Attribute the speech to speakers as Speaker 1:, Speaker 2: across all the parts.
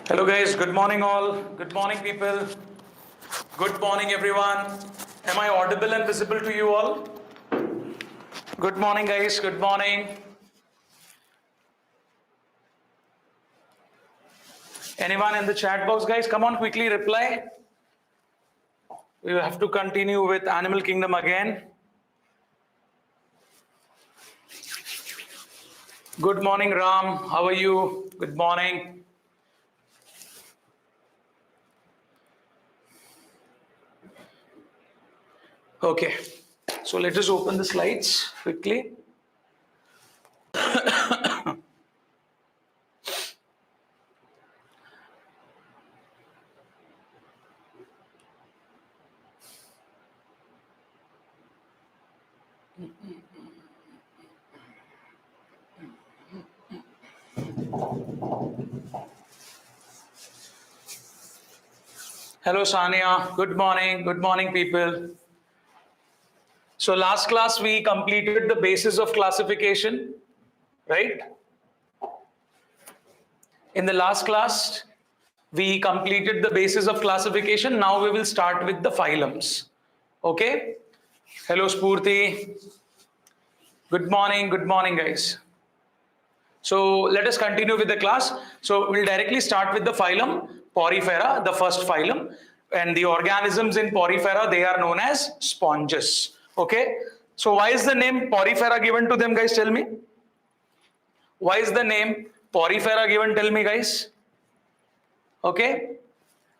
Speaker 1: Hello guys, good morning all. Good morning people. Good morning everyone. Am I audible and visible to you all? Good morning guys, good morning. Anyone in the chat box guys, come on quickly reply. We have to continue with Animal Kingdom again. Good morning Ram, how are you? Good morning. Okay, so let us open the slides quickly. Hello Sania, good morning people. So last class we completed the basis of classification, right? In the last class, we completed the basis of classification. Now we will start with the phylums. Okay? Hello Spurti. Good morning guys. So let us continue with the class. So we'll directly start with the phylum Porifera, the first phylum. And the organisms in Porifera, they are known as sponges. Okay? So why is the name Porifera given to them, guys? Tell me. Why is the name Porifera given? Tell me, guys. Okay.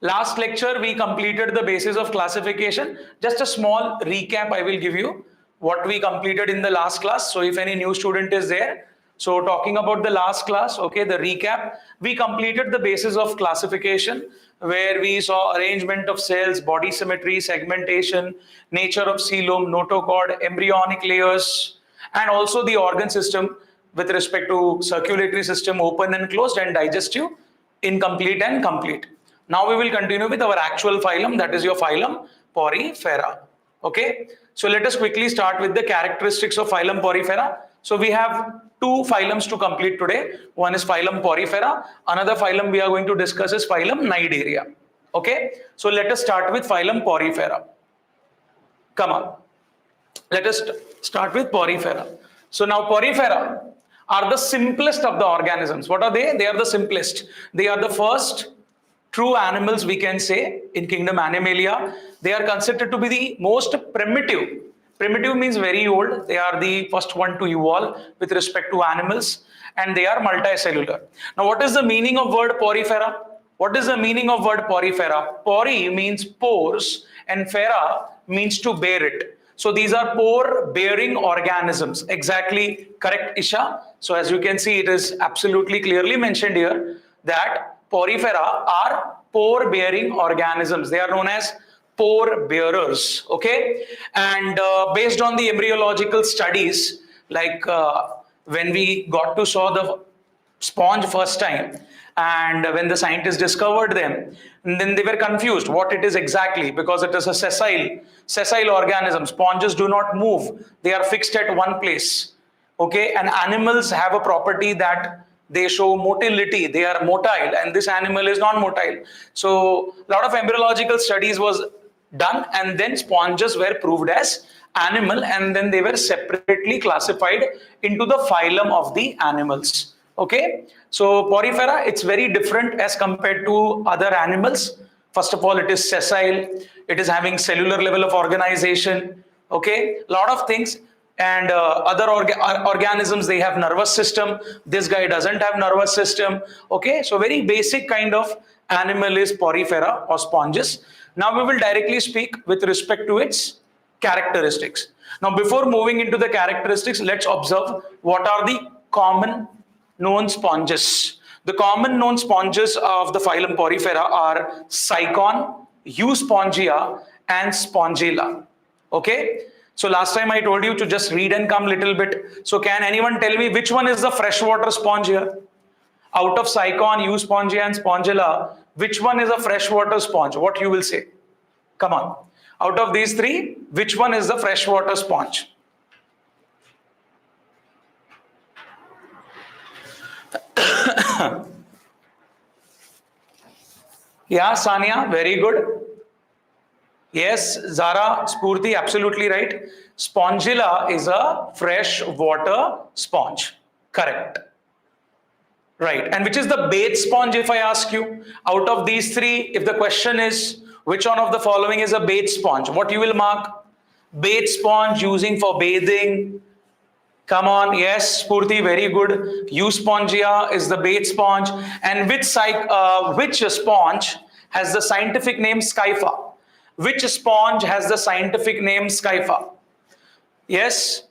Speaker 1: Last lecture, we completed the basis of classification. Just a small recap I will give you what we completed in the last class. So if any new student is there, so talking about the last class, okay, the recap, we completed the basis of classification where we saw arrangement of cells, body symmetry, segmentation, nature of coelom, notochord, embryonic layers, and also the organ system with respect to circulatory system, open and closed, and digestive, incomplete and complete. Now we will continue with our actual phylum, that is your phylum Porifera. Okay, so let us quickly start with the characteristics of phylum Porifera. So we have two phylums to complete today. One is phylum Porifera. Another phylum we are going to discuss is phylum Nidaria. Okay, so let us start with phylum Porifera. Come on, let us start with Porifera. So now Porifera are the simplest of the organisms. What are they? They are the simplest. They are the first true animals, we can say, in kingdom Animalia. They are considered to be the most primitive. Primitive means very old. They are the first one to evolve with respect to animals, and they are multicellular. Now, what is the meaning of word Porifera? What is the meaning of word Porifera? Pori means pores, and fera means to bear it. So these are pore bearing organisms. Exactly correct, Isha. So as you can see, it is absolutely clearly mentioned here that Porifera are pore bearing organisms. They are known as pore bearers. Okay, and based on the embryological studies, like when we got to saw the sponge first time, and when the scientists discovered them, then they were confused what it is exactly, because it is a sessile organism. Sponges do not move, they are fixed at one place. Okay, and animals have a property that they show motility, they are motile, and this animal is non-motile. So a lot of embryological studies was done, and then sponges were proved as animal, and then they were separately classified into the phylum of the animals. Okay, so Porifera, it's very different as compared to other animals. First of all, it is sessile, it is having cellular level of organization. Okay, a lot of things. And other organisms, they have nervous system. This guy doesn't have nervous system. Okay, so very basic kind of animal is Porifera or sponges. Now we will directly speak with respect to its characteristics. Now before moving into the characteristics, let's observe what are the common known sponges. The common known sponges of the phylum Porifera are Cycon, Euspongia, and Spongilla. Okay, so last time I told you to just read and come little bit. So can anyone tell me which one is the freshwater sponge here? Out of Cycon, Euspongia, and Spongilla, which one is a freshwater sponge? What you will say? Come on. Out of these three, which one is the freshwater sponge? Yeah, Sania, very good. Yes, Zara, Spurti, absolutely right. Spongilla is a fresh water sponge. Correct. Right. And which is the bait sponge, if I ask you? Out of these three, if the question is which one of the following is a bait sponge, what you will mark? Bait sponge using for bathing. Come on, yes, Spurti, very good. Euspongia is the bait sponge. And which sponge has the scientific name Scypha? Which sponge has the scientific name Scypha? Yes,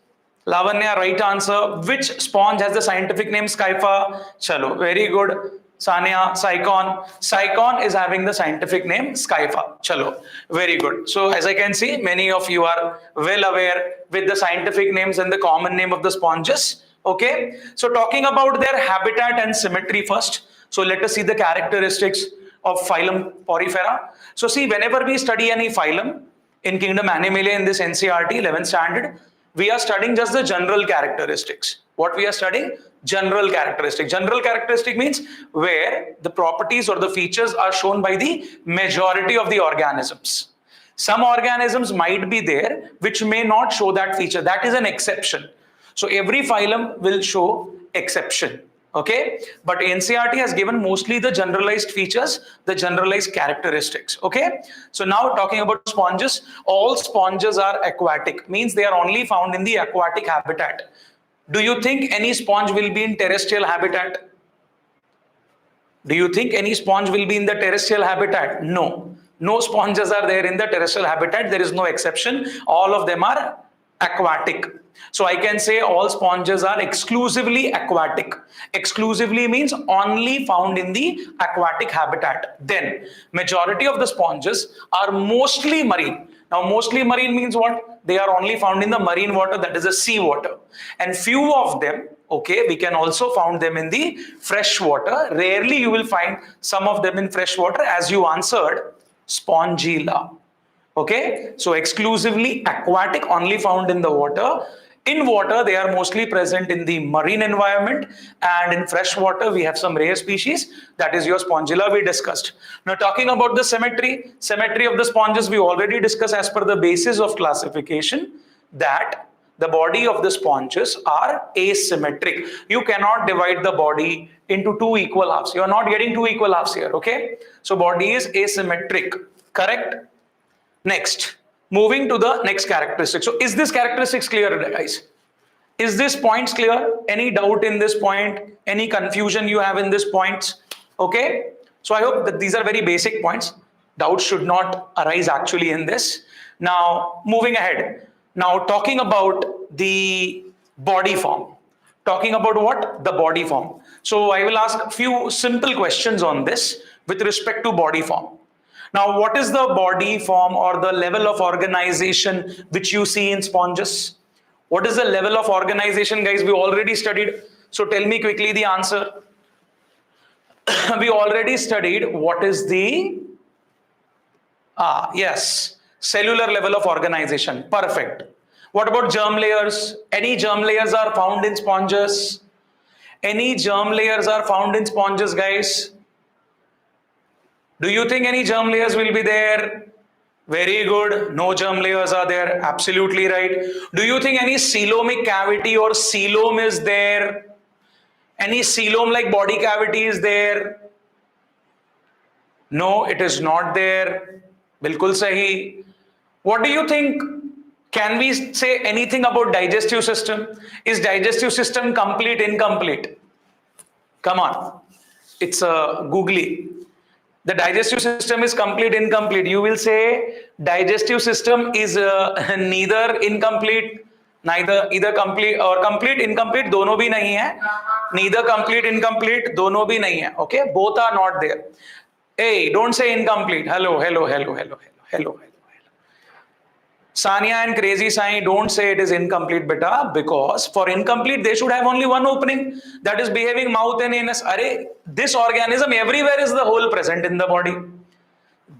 Speaker 1: Lavanya, right answer. Which sponge has the scientific name Scypha? Chalo, very good. Sania, Sycon. Sycon is having the scientific name Scypha. Chalo, very good. So as I can see, many of you are well aware with the scientific names and the common name of the sponges. Okay. So talking about their habitat and symmetry first. So let us see the characteristics of phylum Porifera. So see, whenever we study any phylum in Kingdom Animalia in this NCERT 11th standard, we are studying just the general characteristics. What we are studying? General characteristic. General characteristic means where the properties or the features are shown by the majority of the organisms. Some organisms might be there which may not show that feature. That is an exception. So every phylum will show exception. Okay, but NCERT has given mostly the generalized features, the generalized characteristics. Okay, so now talking about sponges, all sponges are aquatic, means they are only found in the aquatic habitat. Do you think any sponge will be in terrestrial habitat? Do you think any sponge will be in the terrestrial habitat? No. No sponges are there in the terrestrial habitat. There is no exception. All of them are aquatic. So I can say all sponges are exclusively aquatic. Exclusively means only found in the aquatic habitat. Then majority of the sponges are mostly marine. Now mostly marine means what? They are only found in the marine water, that is the sea water. And few of them, okay, we can also found them in the fresh water. Rarely you will find some of them in fresh water, as you answered Spongilla. Okay, so exclusively aquatic, only found in the water. In water, they are mostly present in the marine environment, and in fresh water, we have some rare species. That is your Spongilla we discussed. Now, talking about the symmetry of the sponges, we already discussed as per the basis of classification that the body of the sponges are asymmetric. You cannot divide the body into two equal halves. You are not getting two equal halves here. Okay, so body is asymmetric. Correct. Next, moving to the next characteristic. So is this characteristics clear, guys? Is this points clear? Any doubt in this point? Any confusion you have in this points? Okay. So I hope that these are very basic points. Doubts should not arise actually in this. Now, moving ahead. Now, talking about the body form. Talking about what? The body form. So I will ask a few simple questions on this with respect to body form. Now, what is the body form or the level of organization which you see in sponges? What is the level of organization, guys? We already studied. So tell me quickly the answer. We already studied what is the, yes, cellular level of organization. Perfect. What about germ layers? Any germ layers are found in sponges? Any germ layers are found in sponges, guys? Do you think any germ layers will be there? Very good. No germ layers are there. Absolutely right. Do you think any coelomic cavity or coelom is there? Any coelom like body cavity is there? No, it is not there. Bilkul sahi. What do you think? Can we say anything about digestive system? Is digestive system complete, incomplete? Come on. It's a googly. The digestive system is complete, incomplete. You will say digestive system is neither incomplete, either complete or complete, incomplete, dono bhi nahi hai. Neither complete, incomplete, dono bhi nahi hai. Okay, both are not there. Hey, don't say incomplete. Hello. Sania and Crazy Sai, don't say it is incomplete, beta, because for incomplete, they should have only one opening, that is behaving mouth and anus. This organism everywhere is the hole present in the body.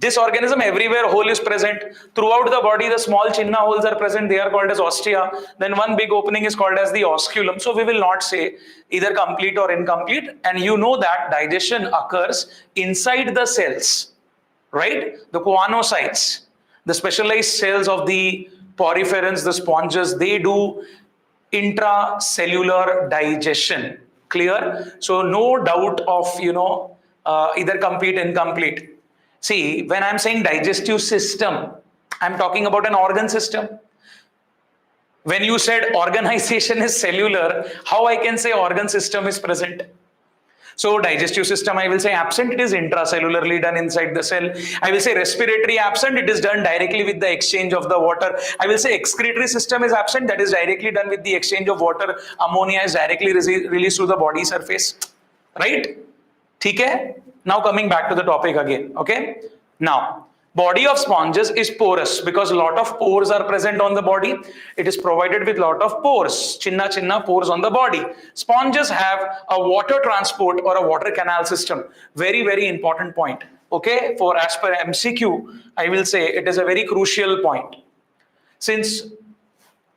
Speaker 1: This organism everywhere hole is present. Throughout the body, the small chinna holes are present. They are called as ostia. Then one big opening is called as the osculum. So we will not say either complete or incomplete. And you know that digestion occurs inside the cells. right? The choanocytes, the specialized cells of the poriferans, the sponges, they do intracellular digestion. Clear? So no doubt of, either complete, incomplete. See, when I'm saying digestive system, I'm talking about an organ system. When you said organization is cellular, how I can say organ system is present? So digestive system, I will say absent, it is intracellularly done inside the cell. I will say respiratory absent, it is done directly with the exchange of the water. I will say excretory system is absent, that is directly done with the exchange of water. Ammonia is directly released to the body surface, right? Okay? Now coming back to the topic again, okay? Now, body of sponges is porous because a lot of pores are present on the body. It is provided with lot of pores, chinna pores on the body. Sponges have a water transport or a water canal system. Very, very important point. Okay, for as per MCQ, I will say it is a very crucial point. Since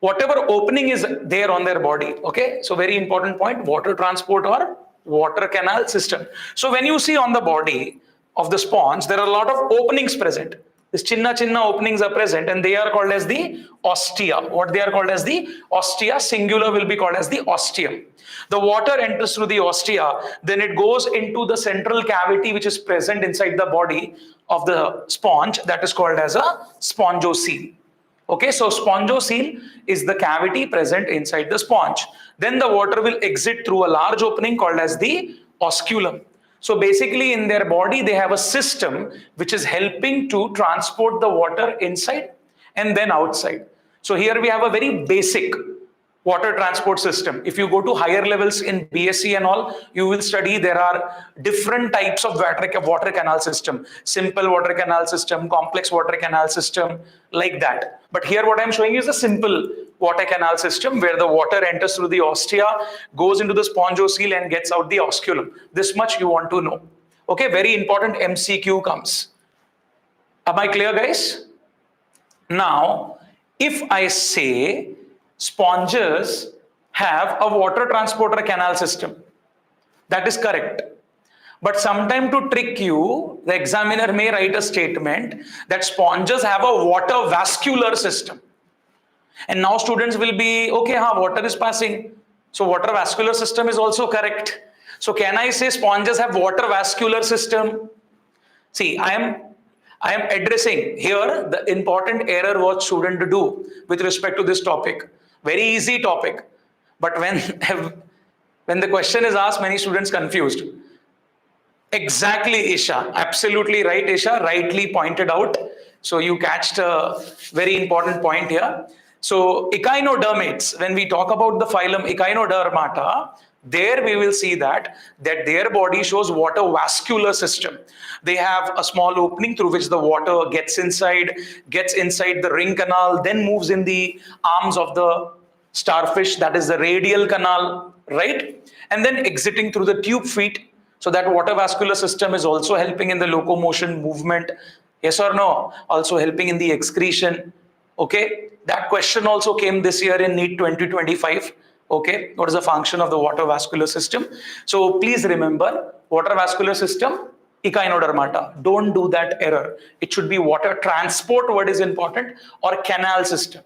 Speaker 1: whatever opening is there on their body, okay, so very important point, water transport or water canal system. So when you see on the body of the sponge, there are a lot of openings present. These chinna openings are present and they are called as the ostia. What they are called as the ostia, singular will be called as the ostium. The water enters through the ostia, then it goes into the central cavity which is present inside the body of the sponge, that is called as a spongocele. Okay, so spongocele is the cavity present inside the sponge. Then the water will exit through a large opening called as the osculum. So basically in their body, they have a system which is helping to transport the water inside and then outside. So here we have a very basic water transport system. If you go to higher levels in BSc and all, you will study there are different types of water canal system. Simple water canal system, complex water canal system, like that. But here what I'm showing you is a simple water canal system where the water enters through the ostia, goes into the spongocele and gets out the osculum. This much you want to know. Okay, very important MCQ comes. Am I clear, guys? Now, if I say sponges have a water transporter canal system, that is correct. But sometime to trick you, the examiner may write a statement that sponges have a water vascular system. And now students will be, okay, water is passing. So water vascular system is also correct. So can I say sponges have water vascular system? See, I am addressing here the important error what student to do with respect to this topic. Very easy topic. But when the question is asked, many students confused. Exactly, Isha. Absolutely right, Isha. Rightly pointed out. So you catched a very important point here. So echinodermates, when we talk about the phylum Echinodermata, there we will see that their body shows water vascular system. They have a small opening through which the water gets inside the ring canal, then moves in the arms of the starfish, that is the radial canal, right? And then exiting through the tube feet. So that water vascular system is also helping in the locomotion, movement. Yes or no? Also helping in the excretion. Okay, that question also came this year in NEET 2025. Okay, what is the function of the water vascular system? So please remember, water vascular system, echinodermata. Don't do that error. It should be water transport, what is important, or canal system.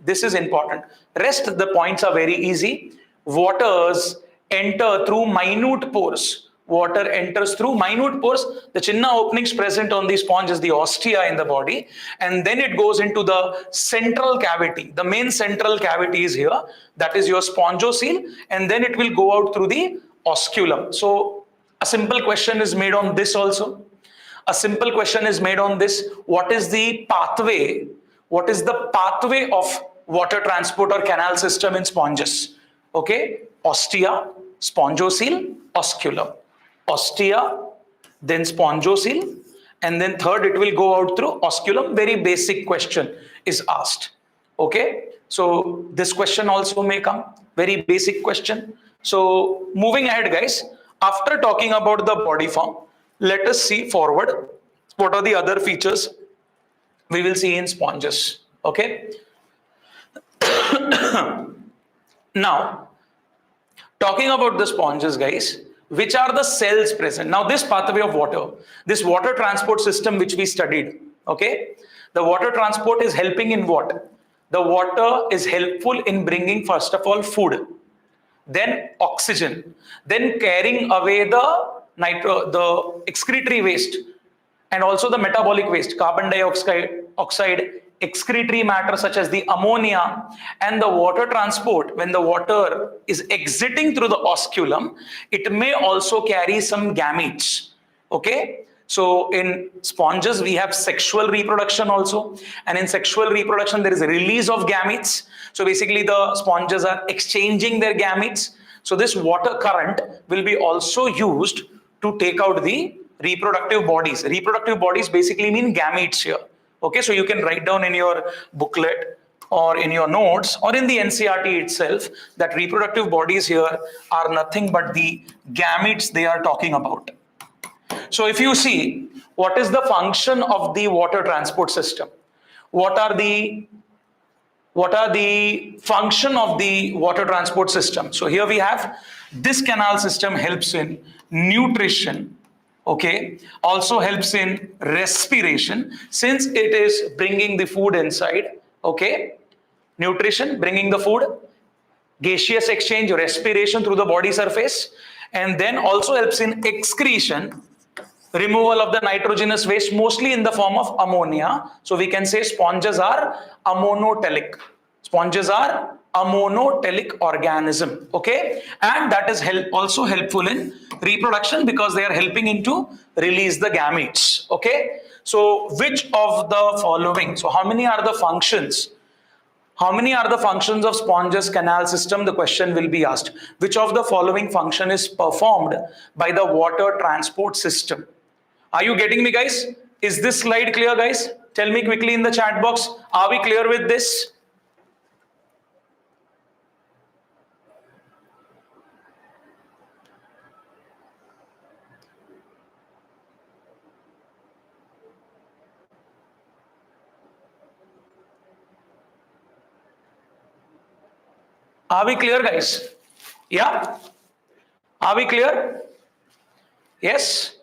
Speaker 1: This is important. Rest the points are very easy. Waters enter through minute pores. Water enters through minute pores. The chinna openings present on the sponge is the ostia in the body, and then it goes into the central cavity. The main central cavity is here, that is your spongocele, and then it will go out through the osculum. So a simple question is made on this also. A simple question is made on this. What is the pathway? What is the pathway of water transport or canal system in sponges? Okay, ostia, spongocele, osculum. Ostia, then spongocele, and then third it will go out through osculum. Very basic question is asked. Okay, so this question also may come, very basic question. So moving ahead, guys, after talking about the body form, let us see forward what are the other features we will see in sponges. Okay. Now, talking about the sponges, guys, which are the cells present. Now this pathway of water, this water transport system which we studied, okay, the water transport is helping in what? The water is helpful in bringing first of all food, then oxygen, then carrying away the excretory waste, and also the metabolic waste, carbon dioxide, excretory matter such as the ammonia, and the water transport. When the water is exiting through the osculum, it may also carry some gametes. Okay, so in sponges we have sexual reproduction also, and in sexual reproduction there is a release of gametes. So basically the sponges are exchanging their gametes. So this water current will be also used to take out the reproductive bodies. Reproductive bodies basically mean gametes here. Okay, so you can write down in your booklet or in your notes or in the NCERT itself that reproductive bodies here are nothing but the gametes they are talking about. So if you see, what is the function of the water transport system? What are the function of the water transport system? So here we have this canal system helps in nutrition, okay, also helps in respiration since it is bringing the food inside, okay, nutrition, bringing the food, gaseous exchange, respiration through the body surface, and then also helps in excretion, removal of the nitrogenous waste, mostly in the form of ammonia. So we can say sponges are ammonotelic. Sponges are ammonotelic organism, okay, and that is also helpful in reproduction because they are helping into release the gametes, okay. So which of the following, so how many are the functions? How many are the functions of sponges canal system? The question will be asked. Which of the following function is performed by the water transport system? Are you getting me, guys? Is this slide clear, guys? Tell me quickly in the chat box. Are we clear with this? Are we clear, guys? Yeah? Are we clear? Yes?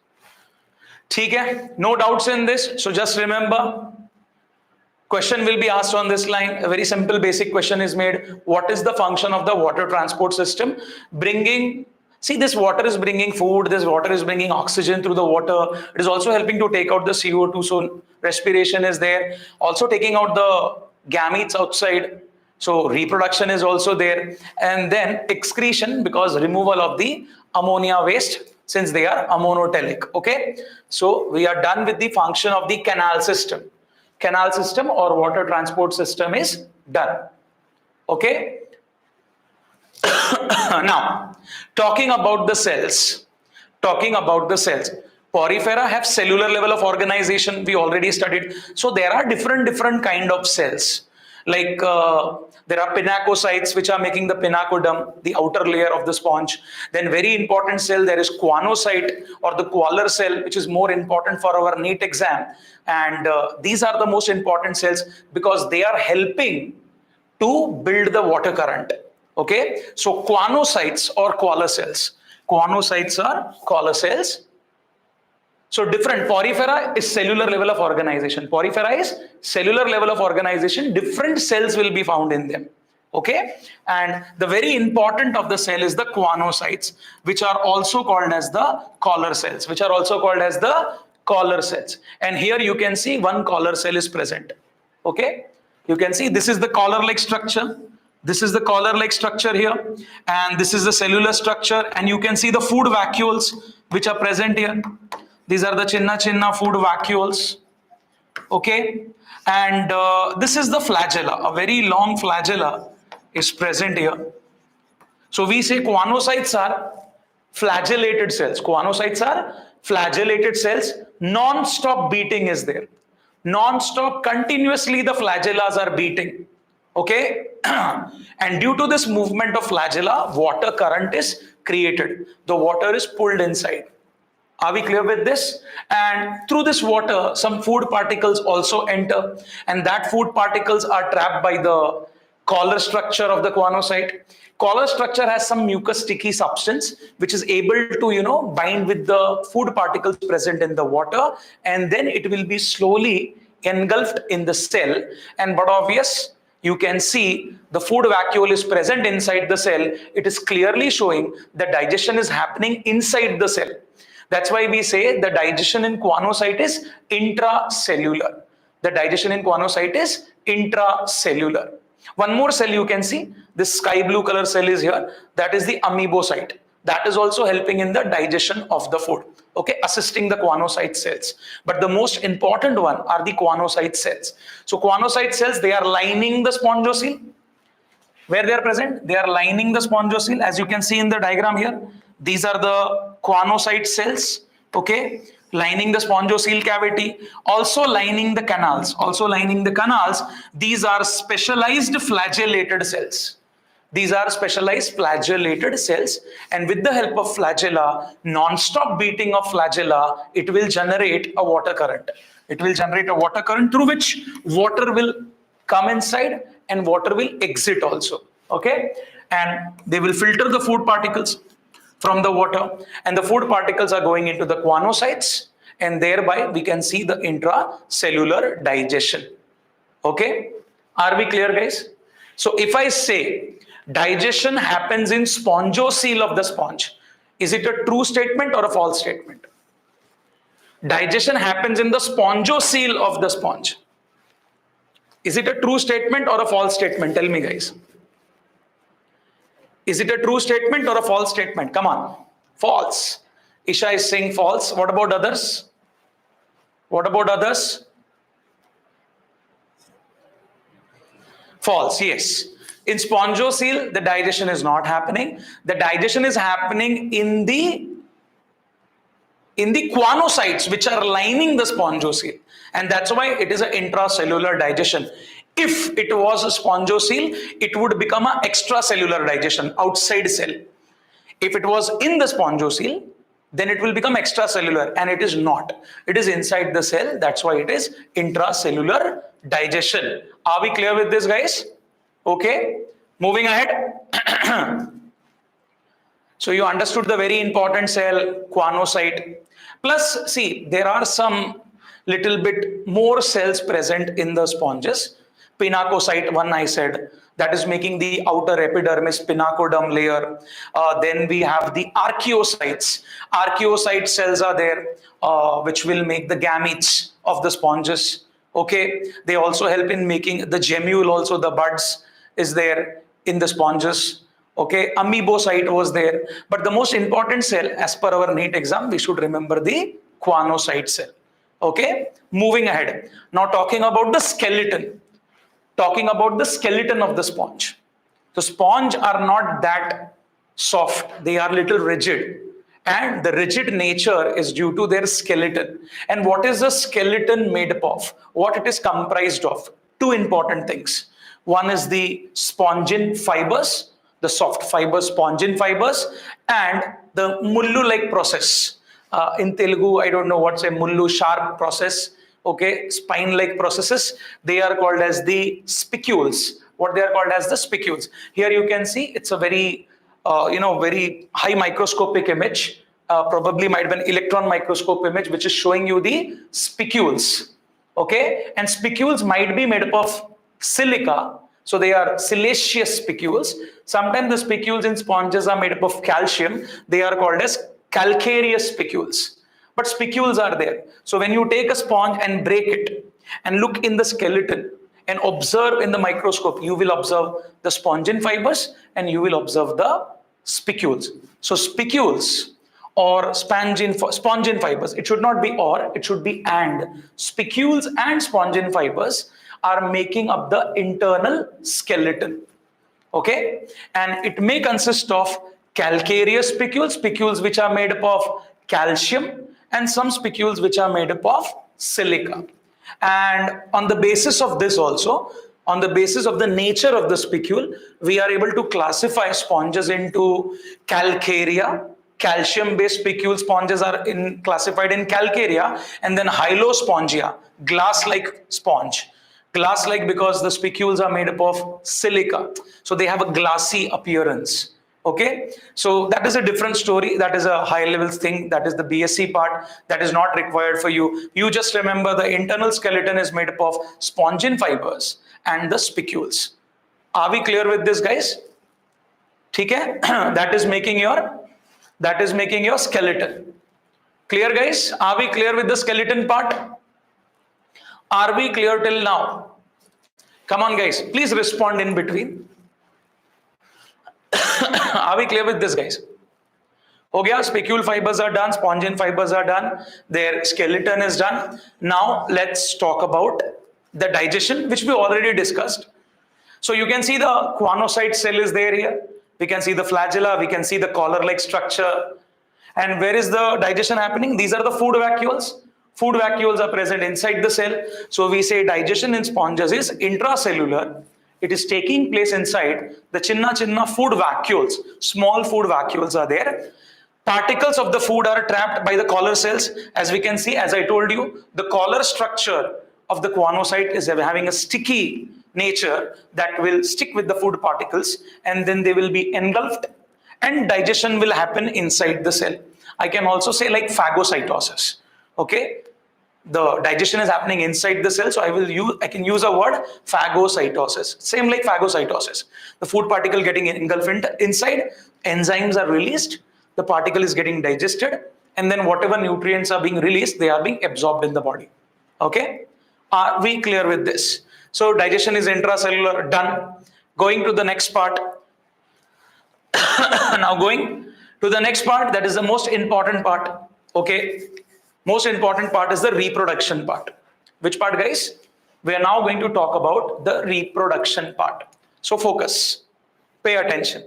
Speaker 1: ठीक है? No doubts in this. So just remember, question will be asked on this line. A very simple basic question is made. What is the function of the water transport system? See, this water is bringing food, this water is bringing oxygen through the water. It is also helping to take out the CO2, so respiration is there. Also taking out the gametes outside. So reproduction is also there, and then excretion because removal of the ammonia waste since they are ammonotelic. Okay, so we are done with the function of the canal system. Canal system or water transport system is done. Okay. Now, talking about the cells. Porifera have cellular level of organization. We already studied. So there are different kind of cells. Like there are pinacocytes which are making the pinacodome, the outer layer of the sponge. Then very important cell, there is choanocyte or the Qualler cell, which is more important for our NEET exam. And these are the most important cells because they are helping to build the water current. Okay, so choanocytes or Qualler cells. Choanocytes are Qualler cells. So different, Porifera is cellular level of organization. Porifera is cellular level of organization. Different cells will be found in them. Okay, and the very important of the cell is the choanocytes, which are also called as the collar cells. And here you can see one collar cell is present. Okay, you can see this is the collar-like structure. This is the collar-like structure here, and this is the cellular structure, and you can see the food vacuoles which are present here. These are the chinna food vacuoles. Okay, and this is the flagella. A very long flagella is present here. So we say choanocytes are flagellated cells. Non-stop beating is there. Non-stop, continuously the flagellas are beating. Okay, and due to this movement of flagella, water current is created. The water is pulled inside. Are we clear with this? And through this water, some food particles also enter, and that food particles are trapped by the Collar structure of the choanocyte. Collar structure has some mucus sticky substance which is able to, bind with the food particles present in the water, and then it will be slowly engulfed in the cell. And but obvious, you can see the food vacuole is present inside the cell. It is clearly showing that digestion is happening inside the cell. That's why we say the digestion in choanocyte is intracellular. The digestion in choanocyte is intracellular. One more cell you can see, this sky blue color cell is here. That is the amoebocyte. That is also helping in the digestion of the food. Okay, assisting the choanocyte cells. But the most important one are the choanocyte cells. So choanocyte cells, they are lining the spongiocele. Where they are present? They are lining the spongiocele, as you can see in the diagram here. These are the choanocyte cells, okay, lining the spongiocele cavity, also lining the canals. These are specialized flagellated cells. These are specialized flagellated cells, and with the help of flagella, non-stop beating of flagella, it will generate a water current. It will generate a water current through which water will come inside and water will exit also. Okay, and they will filter the food particles from the water, and the food particles are going into the choanocytes, and thereby we can see the intracellular digestion. Okay, are we clear, guys? So if I say digestion happens in spongiocele of the sponge, is it a true statement or a false statement? Digestion happens in the spongiocele of the sponge. Is it a true statement or a false statement? Tell me, guys. Is it a true statement or a false statement? Come on. False. Isha is saying false. What about others? What about others? False, yes. In spongiocele, the digestion is not happening. The digestion is happening in the choanocytes, which are lining the spongiocele. And that's why it is an intracellular digestion. If it was a spongiocele, it would become an extracellular digestion, outside cell. If it was in the spongiocele, then it will become extracellular, and it is not. It is inside the cell. That's why it is intracellular digestion. Are we clear with this, guys? Okay, moving ahead. So you understood the very important cell, choanocyte. Plus, see, there are some little bit more cells present in the sponges. Pinacocyte, one I said, that is making the outer epidermis pinacoderm layer. Then we have the archaeocytes. Archaeocyte cells are there, which will make the gametes of the sponges. Okay, they also help in making the gemule, also the buds is there in the sponges. Okay, amoebocyte was there. But the most important cell, as per our NEET exam, we should remember the choanocyte cell. Okay, moving ahead. Now talking about the skeleton. Talking about the skeleton of the sponge. The sponge are not that soft. They are little rigid. And the rigid nature is due to their skeleton. And what is the skeleton made up of? What it is comprised of? Two important things. One is the spongin fibers, the soft fibers, spongin fibers, and the mullu-like process. In Telugu, I don't know what's a mullu, sharp process. Okay, spine-like processes, they are called as the spicules. What they are called as the spicules. Here you can see it's a very, very high microscopic image. Probably might be an electron microscope image, which is showing you the spicules. Okay, and spicules might be made up of silica. So they are siliceous spicules. Sometimes the spicules in sponges are made up of calcium. They are called as calcareous spicules. But spicules are there. So when you take a sponge and break it and look in the skeleton and observe in the microscope, you will observe the spongin fibers and you will observe the spicules. So spicules or spongin fibers, it should not be or, it should be and. Spicules and spongin fibers are making up the internal skeleton. Okay, and it may consist of calcareous spicules, spicules which are made up of calcium, and some spicules which are made up of silica. And on the basis of this also, on the basis of the nature of the spicule, we are able to classify sponges into calcarea. Calcium-based spicule sponges are classified in calcarea, and then hylospongia, glass-like sponge. Glass-like because the spicules are made up of silica. So they have a glassy appearance. Okay, so that is a different story. That is a high level thing. That is the BSc part. That is not required for you. You just remember the internal skeleton is made up of spongin fibers and the spicules. Are we clear with this, guys? ठीक है? That is making your skeleton. Clear, guys? Are we clear with the skeleton part? Are we clear till now? Come on, guys. Please respond in between. Are we clear with this, guys? Okay, spicule fibers are done, spongin fibers are done, their skeleton is done. Now let's talk about the digestion, which we already discussed. So you can see the choanocyte cell is there here. We can see the flagella, we can see the collar-like structure. And where is the digestion happening? These are the food vacuoles. Food vacuoles are present inside the cell. So we say digestion in sponges is intracellular. It is taking place inside the chinna food vacuoles. Small food vacuoles are there. Particles of the food are trapped by the collar cells. As we can see, as I told you, the collar structure of the choanocyte is having a sticky nature that will stick with the food particles, and then they will be engulfed and digestion will happen inside the cell. I can also say like phagocytosis. Okay, the digestion is happening inside the cell, so I can use a word phagocytosis. Same like phagocytosis. The food particle getting engulfed inside, enzymes are released, the particle is getting digested, and then whatever nutrients are being released, they are being absorbed in the body. Okay, are we clear with this? So digestion is intracellular, done. Going to the next part. Now going to the next part, that is the most important part. Okay, most important part is the reproduction part. Which part, guys? We are now going to talk about the reproduction part. So focus, pay attention.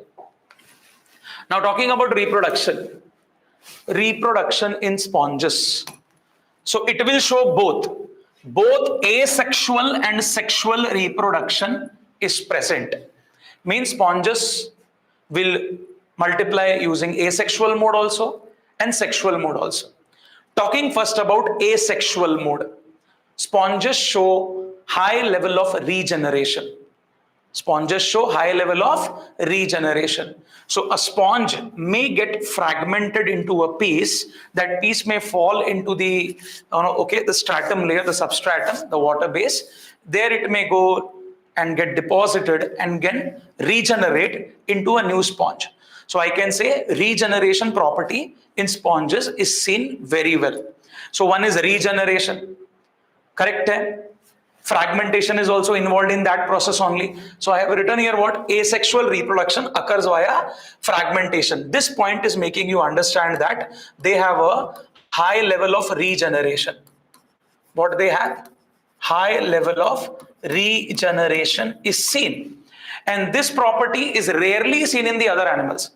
Speaker 1: Now talking about reproduction in sponges. So it will show both asexual and sexual reproduction is present. Means sponges will multiply using asexual mode also and sexual mode also. Talking first about asexual mode. Sponges show high level of regeneration. Sponges show high level of regeneration. So a sponge may get fragmented into a piece. That piece may fall into the the stratum layer, the substratum, the water base. There it may go and get deposited and again regenerate into a new sponge. So I can say regeneration property in sponges is seen very well. So one is regeneration, correct? Fragmentation is also involved in that process only. So I have written here what? Asexual reproduction occurs via fragmentation. This point is making you understand that they have a high level of regeneration. What they have? High level of regeneration is seen. And this property is rarely seen in the other animals.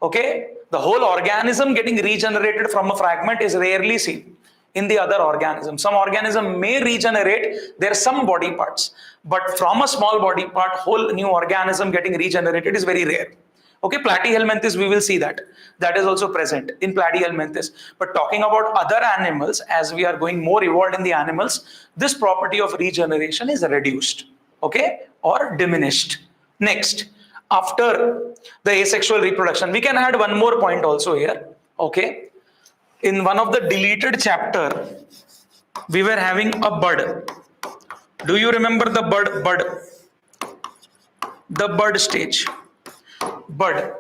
Speaker 1: Okay? The whole organism getting regenerated from a fragment is rarely seen in the other organism. Some organism may regenerate their some body parts, but from a small body part, whole new organism getting regenerated is very rare. Okay, platyhelminthes, we will see that. That is also present in platyhelminthes. But talking about other animals, as we are going more evolved in the animals, this property of regeneration is reduced, okay, or diminished. Next, after the asexual reproduction, we can add one more point also here, okay. In one of the deleted chapter, we were having a bud. Do you remember the bud? The bud stage. Bud.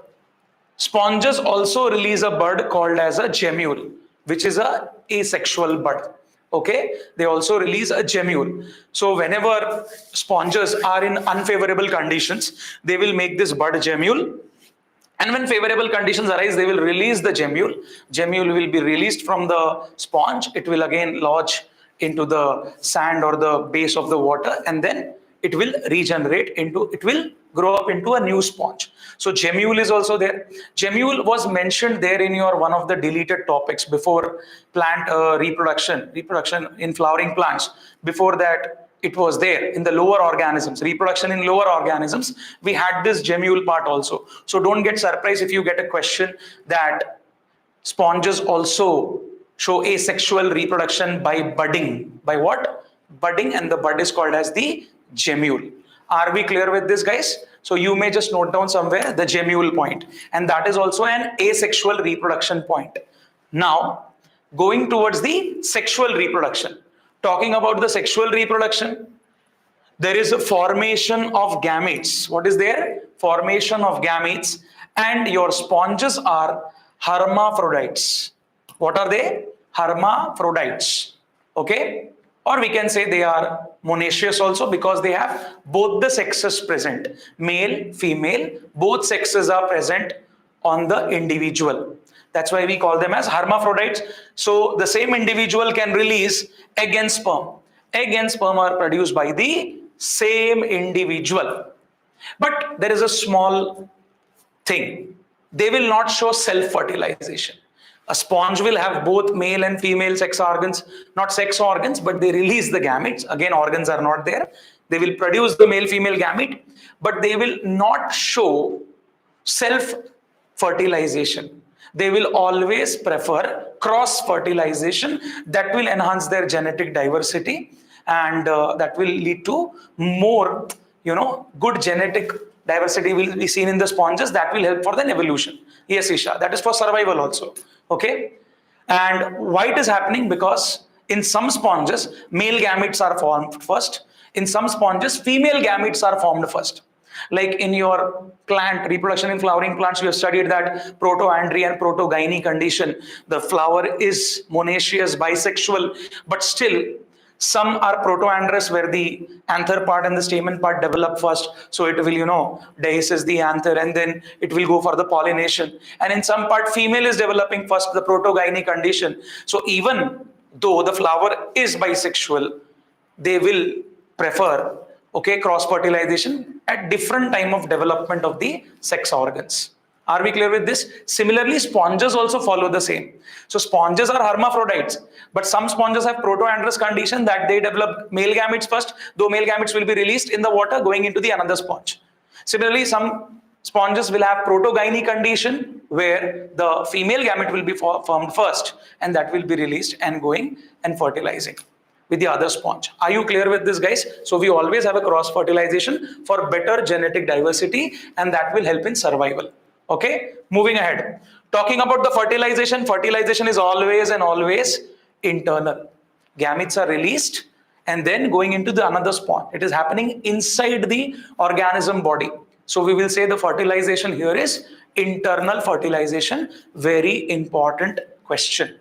Speaker 1: Sponges also release a bud called as a gemule, which is a asexual bud. Okay, they also release a gemule. So whenever sponges are in unfavorable conditions, they will make this bud gemule. And when favorable conditions arise, they will release the gemule. Gemule will be released from the sponge. It will again lodge into the sand or the base of the water, and then it will regenerate into, it will grow up into a new sponge. So gemule is also there. Gemule was mentioned there in your one of the deleted topics before plant reproduction in flowering plants. Before that, it was there in the lower organisms, reproduction in lower organisms. We had this gemule part also. So don't get surprised if you get a question that sponges also show asexual reproduction by budding. By what? budding, and the bud is called as the gemule. Are we clear with this, guys? So you may just note down somewhere the gemule point, and that is also an asexual reproduction point. Now, going towards the sexual reproduction, talking about the sexual reproduction, there is a formation of gametes. What is there? Formation of gametes, and your sponges are hermaphrodites. What are they? Hermaphrodites. Okay? Or we can say they are monoecious also, because they have both the sexes present. Male, female, both sexes are present on the individual. That's why we call them as hermaphrodites. So the same individual can release egg and sperm. Egg and sperm are produced by the same individual. But there is a small thing. They will not show self-fertilization. A sponge will have both male and female sex organs, not sex organs, but they release the gametes. Again, organs are not there. They will produce the male-female gamete, but they will not show self-fertilization. They will always prefer cross-fertilization that will enhance their genetic diversity, and that will lead to more, good genetic diversity will be seen in the sponges. That will help for the evolution. Yes, Isha, that is for survival also. Okay, and why it is happening? Because in some sponges male gametes are formed first, in some sponges female gametes are formed first. Like in your plant reproduction, in flowering plants, you have studied that protoandry and protogyny condition. The flower is monoecious, bisexual, but still some are protoandrous, where the anther part and the stamen part develop first. So it will, dehisces the anther, and then it will go for the pollination. And in some part, female is developing first, the protogyny condition. So even though the flower is bisexual, they will prefer, cross-fertilization at different time of development of the sex organs. Are we clear with this? Similarly, sponges also follow the same. So sponges are hermaphrodites, but some sponges have protoandrous condition, that they develop male gametes first, though male gametes will be released in the water going into the another sponge. Similarly, some sponges will have protogyny condition, where the female gamete will be formed first, and that will be released and going and fertilizing with the other sponge. Are you clear with this, guys? So we always have a cross fertilization for better genetic diversity, and that will help in survival. Okay, moving ahead. Talking about the fertilization, fertilization is always and always internal. Gametes are released and then going into the another sponge. It is happening inside the organism body. So we will say the fertilization here is internal fertilization. Very important question.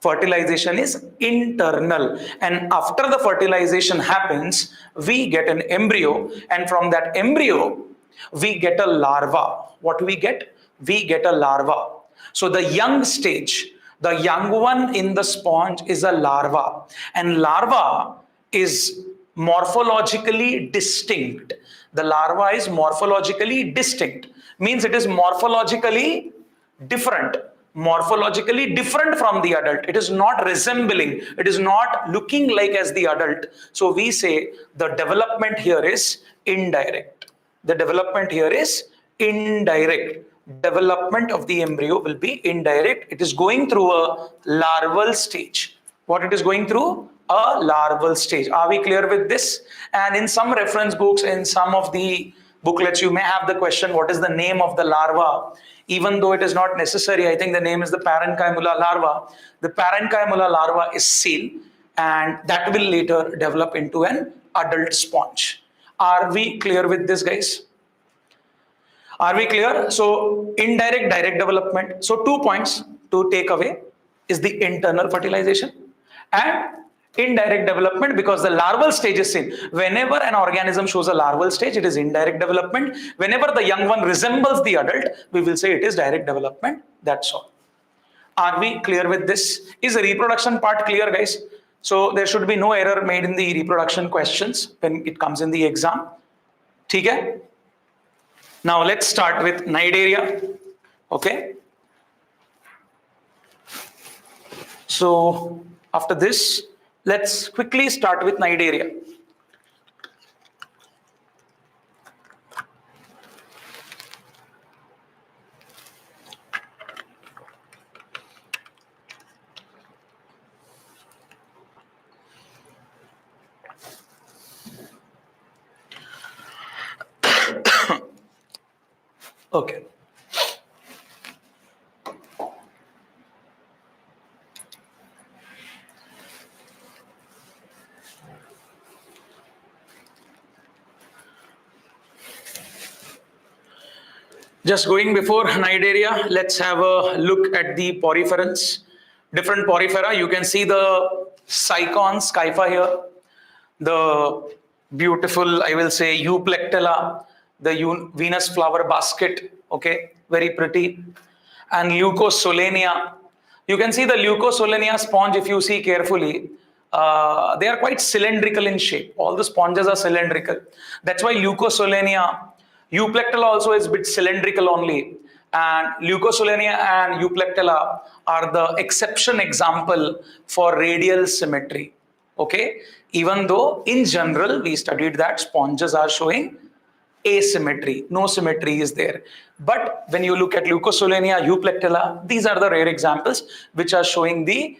Speaker 1: Fertilization is internal, and after the fertilization happens, we get an embryo, and from that embryo we get a larva. What we get? We get a larva. So the young stage, the young one in the sponge, is a larva, and larva is morphologically distinct. The larva is morphologically distinct, means it is morphologically different from the adult. It is not resembling, it is not looking like as the adult. So we say the development here is indirect. The development here is indirect. Development of the embryo will be indirect. It is going through a larval stage. What it is going through? A larval stage. Are we clear with this? And in some reference books, in some of the booklets, you may have the question, what is the name of the larva? Even though it is not necessary, I think the name is the parenchyma larva. The parenchyma larva is seen, and that will later develop into an adult sponge. Are we clear with this, guys? Are we clear? So indirect, direct development. So 2 points to take away is the internal fertilization and indirect development, because the larval stage is seen. Whenever an organism shows a larval stage, it is indirect development. Whenever the young one resembles the adult, we will say it is direct development. That's all. Are we clear with this? Is the reproduction part clear, guys? So there should be no error made in the reproduction questions when it comes in the exam. Okay? Now let's start with Nidaria. Okay? So after this, let's quickly start with Nidaria. Okay. Just going before Nidaria, let's have a look at the poriferans. Different porifera. You can see the Sycon, Scypha here. The beautiful, I will say, Euplectella, the Venus flower basket. Okay, very pretty. And Leucosolenia. You can see the Leucosolenia sponge if you see carefully. They are quite cylindrical in shape. All the sponges are cylindrical. That's why Leucosolenia, Euplectella also is a bit cylindrical only. And Leucosolenia and Euplectella are the exception example for radial symmetry. Okay, even though in general we studied that sponges are showing asymmetry, no symmetry is there. But when you look at Leucosolenia, Euplectella, these are the rare examples which are showing the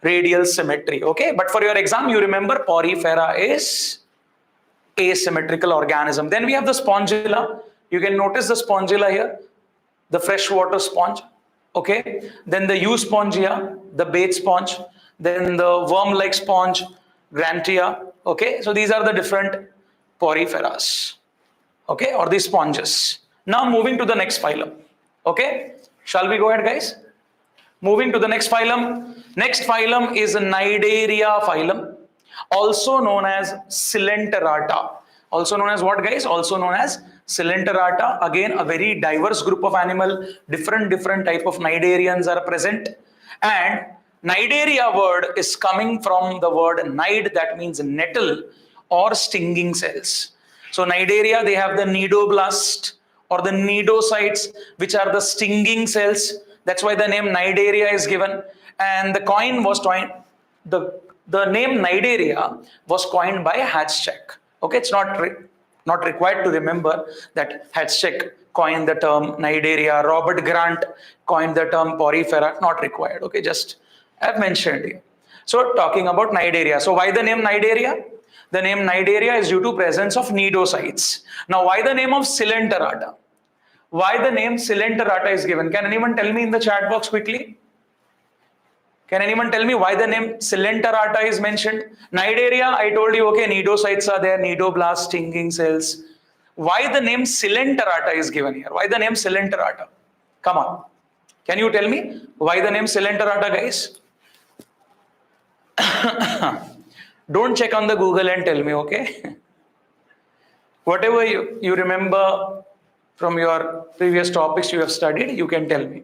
Speaker 1: radial symmetry. Okay, but for your exam, you remember Porifera is asymmetrical organism. Then we have the spongilla. You can notice the spongilla here, the freshwater sponge. Okay, then the Euspongia, the bait sponge, then the worm-like sponge, Grantia. Okay, so these are the different poriferas. Okay, or the sponges. Now moving to the next phylum. Okay, shall we go ahead, guys? Moving to the next phylum. Next phylum is Nidaria phylum, also known as Coelenterata. Also known as what, guys? Also known as Coelenterata. Again, a very diverse group of animal. Different type of Nidarians are present. And Nidaria word is coming from the word nide, that means nettle or stinging cells. So Nidaria, they have the nidoblast or the nidocytes, which are the stinging cells. That's why the name Nidaria is given. And the coin was coined, the name Nidaria was coined by Hatschek. Okay, it's not required to remember that Hatschek coined the term Nidaria. Robert Grant coined the term Porifera. Not required. Okay, just I've mentioned here. So talking about Nidaria. So why the name Nidaria? The name Nidaria is due to presence of nidocytes. Now, why the name of Coelenterata? Why the name Coelenterata is given? Can anyone tell me in the chat box quickly? Can anyone tell me why the name Coelenterata is mentioned? Nidaria, I told you, okay, nidocytes are there, nidoblast, stinging cells. Why the name Coelenterata is given here? Why the name Coelenterata? Come on. Can you tell me why the name Coelenterata, guys? Don't check on the Google and tell me, okay? Whatever you remember from your previous topics you have studied, you can tell me.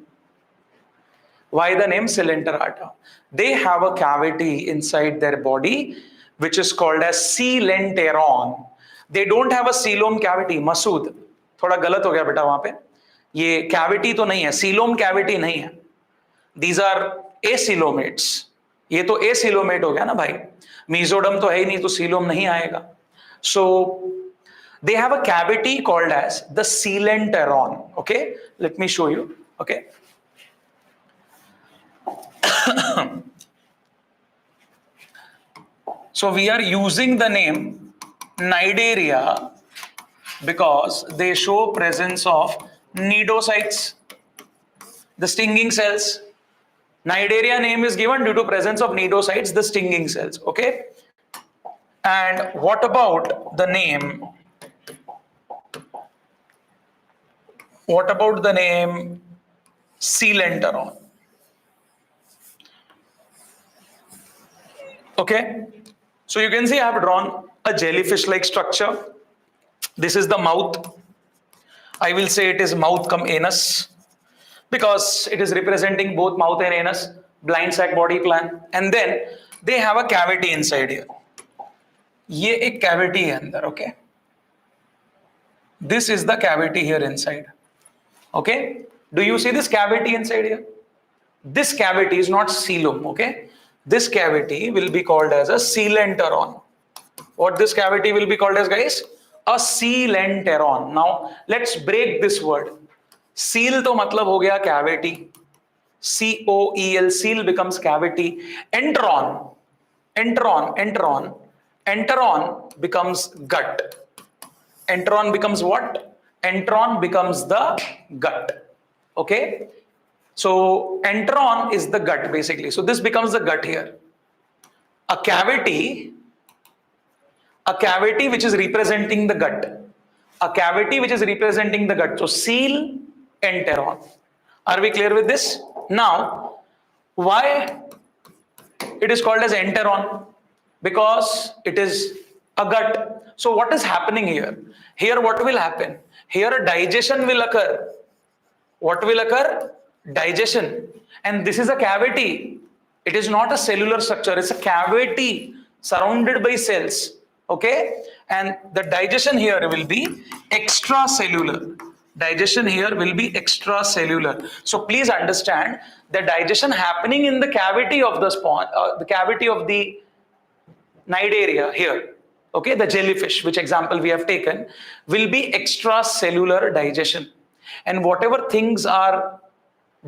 Speaker 1: Why the name Coelenterata? They have a cavity inside their body which is called as coelenteron. They don't have a coelom cavity. Masood, थोड़ा गलत हो गया बेटा वहां पे. ये cavity तो नहीं है, coelom cavity नहीं है. These are acoelomates. ये तो acoelomate हो गया ना भाई. Mesoderm तो है ही नहीं, तो coelom नहीं आएगा. So they have a cavity called as the coelenteron. Okay, let me show you. Okay. So we are using the name Nidaria because they show presence of nidocytes, the stinging cells. Nidaria name is given due to presence of nidocytes, the stinging cells. Okay. And what about the name? What about the name Coelenteron? Okay. So you can see I have drawn a jellyfish-like structure. This is the mouth. I will say it is mouth cum anus because it is representing both mouth and anus, blind sac body plan. And then they have a cavity inside here. ये एक cavity है अंदर, okay? This is the cavity here inside. Okay? Do you see this cavity inside here? This cavity is not coelom, okay? This cavity will be called as a coelenteron. What this cavity will be called as, guys? A coelenteron. Now, let's break this word. Seal to matlab ho gaya cavity. C-O-E-L, seal becomes cavity. Enteron becomes gut. Enteron becomes what? Entron becomes the gut. Okay. So entron is the gut basically. So this becomes the gut here. A cavity which is representing the gut. A cavity which is representing the gut. So coelenteron. Are we clear with this? Now, why it is called as enteron? Because it is a gut. So what is happening here? Here what will happen? Here digestion will occur. What will occur? Digestion. And this is a cavity. It is not a cellular structure. It's a cavity surrounded by cells. Okay. And the digestion here will be extracellular. Digestion here will be extracellular. So please understand the digestion happening in the cavity of the spawn, the cavity of the Nidaria here. Okay. The jellyfish, which example we have taken, will be extracellular digestion. And whatever things are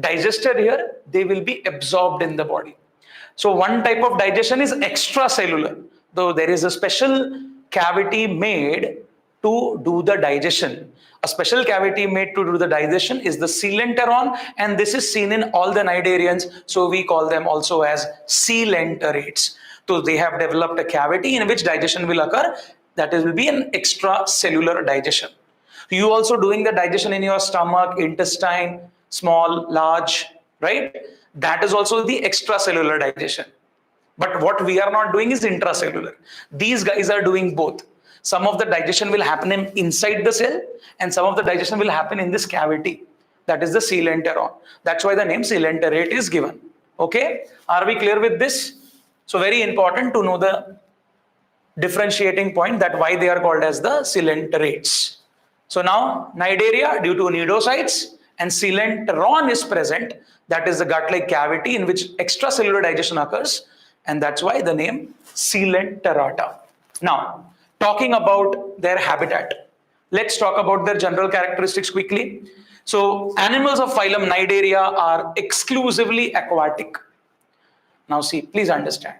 Speaker 1: digested here, they will be absorbed in the body. So one type of digestion is extracellular, though there is a special cavity made to do the digestion. A special cavity made to do the digestion is the coelenteron, and this is seen in all the Nidarians, so we call them also as coelenterates. So they have developed a cavity in which digestion will occur. That will be an extracellular digestion. You also doing the digestion in your stomach, intestine, small, large, right? That is also the extracellular digestion. But what we are not doing is intracellular. These guys are doing both. Some of the digestion will happen inside the cell, and some of the digestion will happen in this cavity. That is the coelenteron. That's why the name coelenterate is given. Okay? Are we clear with this? So very important to know the differentiating point, that why they are called as the coelenterates. So now Nidaria, due to nidocytes, and coelenteron is present, that is the gut-like cavity in which extracellular digestion occurs, and that's why the name coelenterata. Now, talking about their habitat, let's talk about their general characteristics quickly. So animals of phylum Nidaria are exclusively aquatic. Now see, please understand.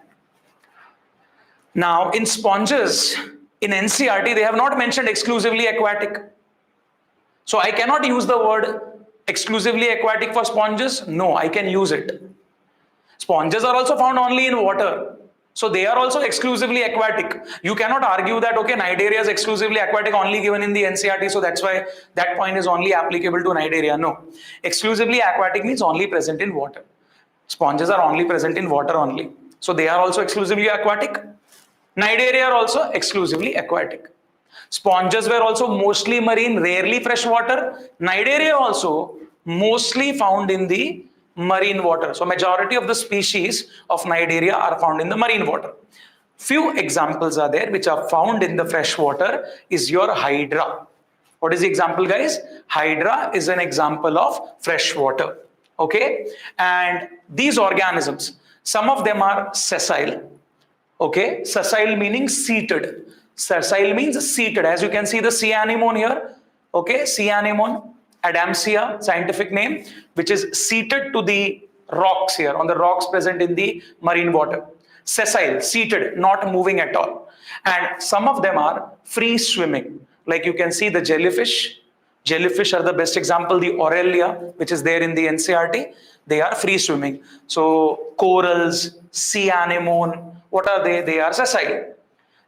Speaker 1: Now in sponges, in NCERT, they have not mentioned exclusively aquatic. So I cannot use the word exclusively aquatic for sponges. No, I can use it. Sponges are also found only in water. So they are also exclusively aquatic. You cannot argue that, okay, Nidaria is exclusively aquatic only given in the NCERT, so that's why that point is only applicable to Nidaria. No. Exclusively aquatic means only present in water. Sponges are only present in water only. So they are also exclusively aquatic. Nidaria are also exclusively aquatic. Sponges were also mostly marine, rarely freshwater. Nidaria also mostly found in the marine water. So majority of the species of Nidaria are found in the marine water. Few examples are there which are found in the freshwater is your hydra. What is the example, guys? Hydra is an example of freshwater. Okay, and these organisms, some of them are sessile. Okay, sessile meaning seated. Sessile means seated. As you can see the sea anemone here. Okay, sea anemone, Adamsia, scientific name, which is seated to the rocks here, on the rocks present in the marine water. Sessile, seated, not moving at all. And some of them are free swimming. Like you can see the jellyfish. Jellyfish are the best example, the Aurelia, which is there in the NCERT. They are free swimming. So corals, sea anemone, what are they? They are sessile.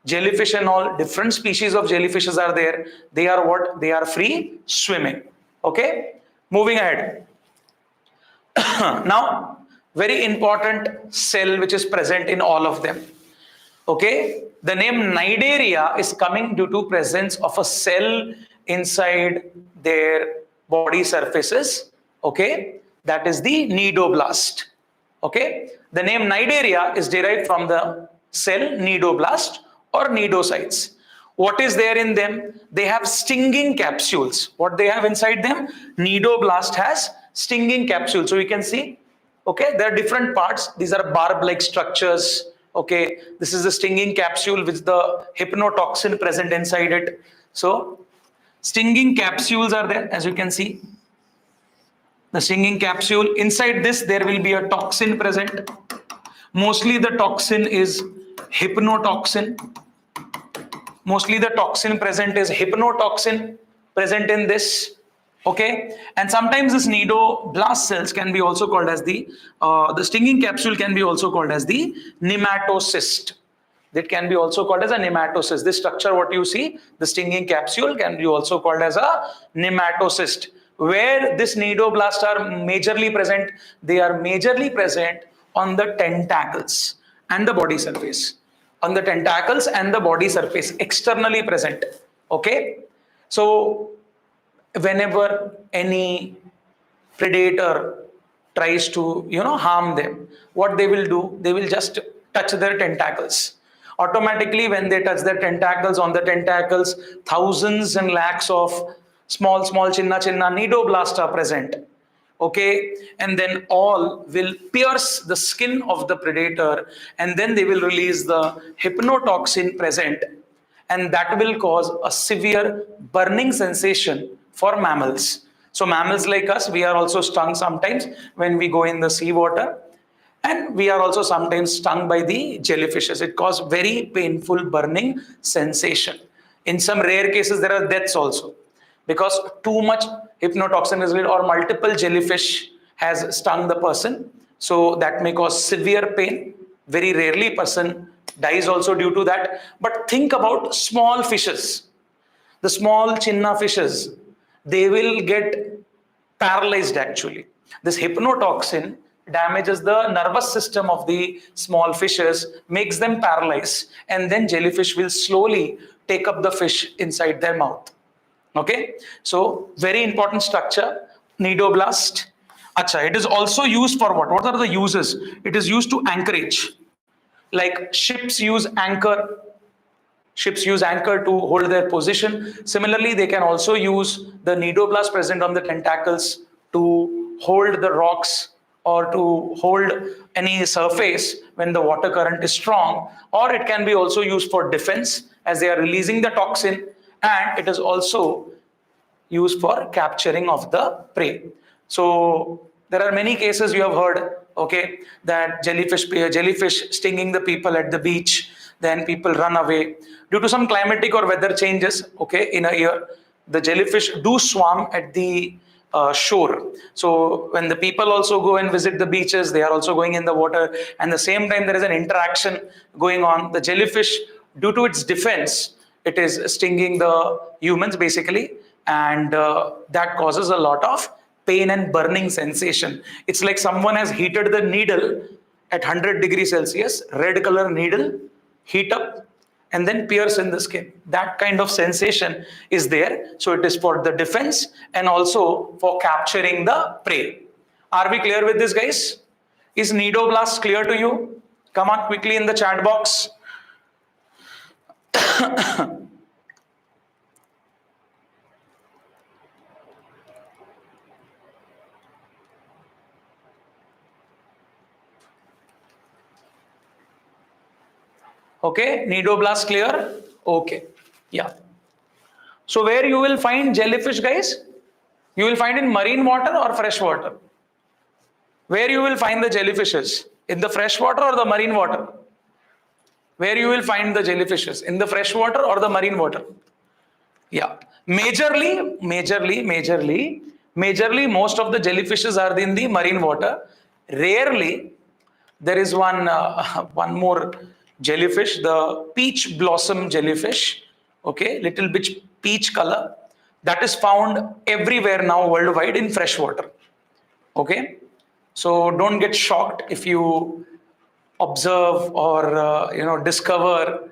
Speaker 1: Jellyfish and all, different species of jellyfishes are there. They are what? They are free swimming. Okay, moving ahead. Now, very important cell which is present in all of them. Okay, the name Nidaria is coming due to presence of a cell inside their body surfaces. Okay, that is the nidoblast. Okay, the name Nidaria is derived from the cell nidoblast or nidocytes. What is there in them? They have stinging capsules. What they have inside them? Nidoblast has stinging capsules. So you can see, okay, there are different parts. These are barb-like structures. Okay, this is the stinging capsule with the hypnotoxin present inside it. So stinging capsules are there, as you can see. The stinging capsule, inside this there will be a toxin present. Mostly the toxin is hypnotoxin. Mostly the toxin present is hypnotoxin. present in this. Okay, and sometimes this nidoblast cells can be also called as the stinging capsule can be also called as the nematocyst. That can be also called as a nematocyst. This structure, what you see, the stinging capsule, can be also called as a nematocyst. Where this nidoblast are majorly present, they are majorly present on the tentacles and the body surface. On the tentacles and the body surface, externally present. Okay, so whenever any predator tries to harm them, what they will do, they will just touch their tentacles. Automatically, when they touch their tentacles, on the tentacles thousands and lakhs of small chinna nidoblast are present. Okay, and then all will pierce the skin of the predator, and then they will release the hypnotoxin present, and that will cause a severe burning sensation for mammals. So mammals like us, we are also stung sometimes when we go in the sea water, and we are also sometimes stung by the jellyfishes. It causes very painful burning sensation. In some rare cases, there are deaths also, because too much hypnotoxin is released or multiple jellyfish has stung the person. So that may cause severe pain. Very rarely person dies also due to that. But think about small fishes. The small chinna fishes, they will get paralyzed actually. This hypnotoxin damages the nervous system of the small fishes, makes them paralyzed, and then jellyfish will slowly take up the fish inside their mouth. Okay, so very important structure, nidoblast. Acha, it is also used for what? What are the uses? It is used to anchorage. Like ships use anchor. Ships use anchor to hold their position. Similarly, they can also use the nidoblast present on the tentacles to hold the rocks or to hold any surface when the water current is strong. Or it can be also used for defense, as they are releasing the toxin, and it is also used for capturing of the prey. So there are many cases you have heard, okay, that jellyfish stinging the people at the beach, then people run away due to some climatic or weather changes. Okay, in a year, the jellyfish do swarm at the shore. So when the people also go and visit the beaches, they are also going in the water, and the same time there is an interaction going on. The jellyfish, due to its defense, it is stinging the humans basically, and that causes a lot of pain and burning sensation. It's like someone has heated the needle at 100 degrees Celsius, red color needle, heat up, and then pierce in the skin. That kind of sensation is there. So it is for the defense and also for capturing the prey. Are we clear with this, guys? Is nidoblast clear to you? Come on quickly in the chat box. Okay, nidoblast clear? Okay, yeah. So where you will find jellyfish, guys? You will find in marine water or fresh water? Where you will find the jellyfishes? In the fresh water or the marine water? Where you will find the jellyfishes? In the fresh water or the marine water? Yeah, majorly, most of the jellyfishes are in the marine water. Rarely, there is one more jellyfish, the peach blossom jellyfish. Okay, little bit peach color, that is found everywhere now worldwide in fresh water. Okay, so don't get shocked if you observe or discover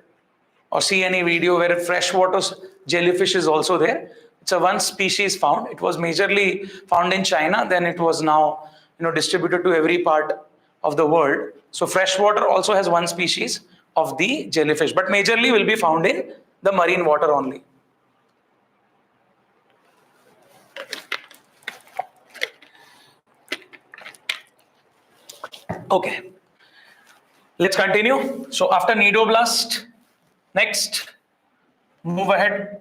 Speaker 1: or see any video where freshwater jellyfish is also there. It's a one species found. It was majorly found in China, then it was now distributed to every part of the world. So freshwater also has one species of the jellyfish, but majorly will be found in the marine water only. Okay, let's continue. So after nidoblast, next, move ahead.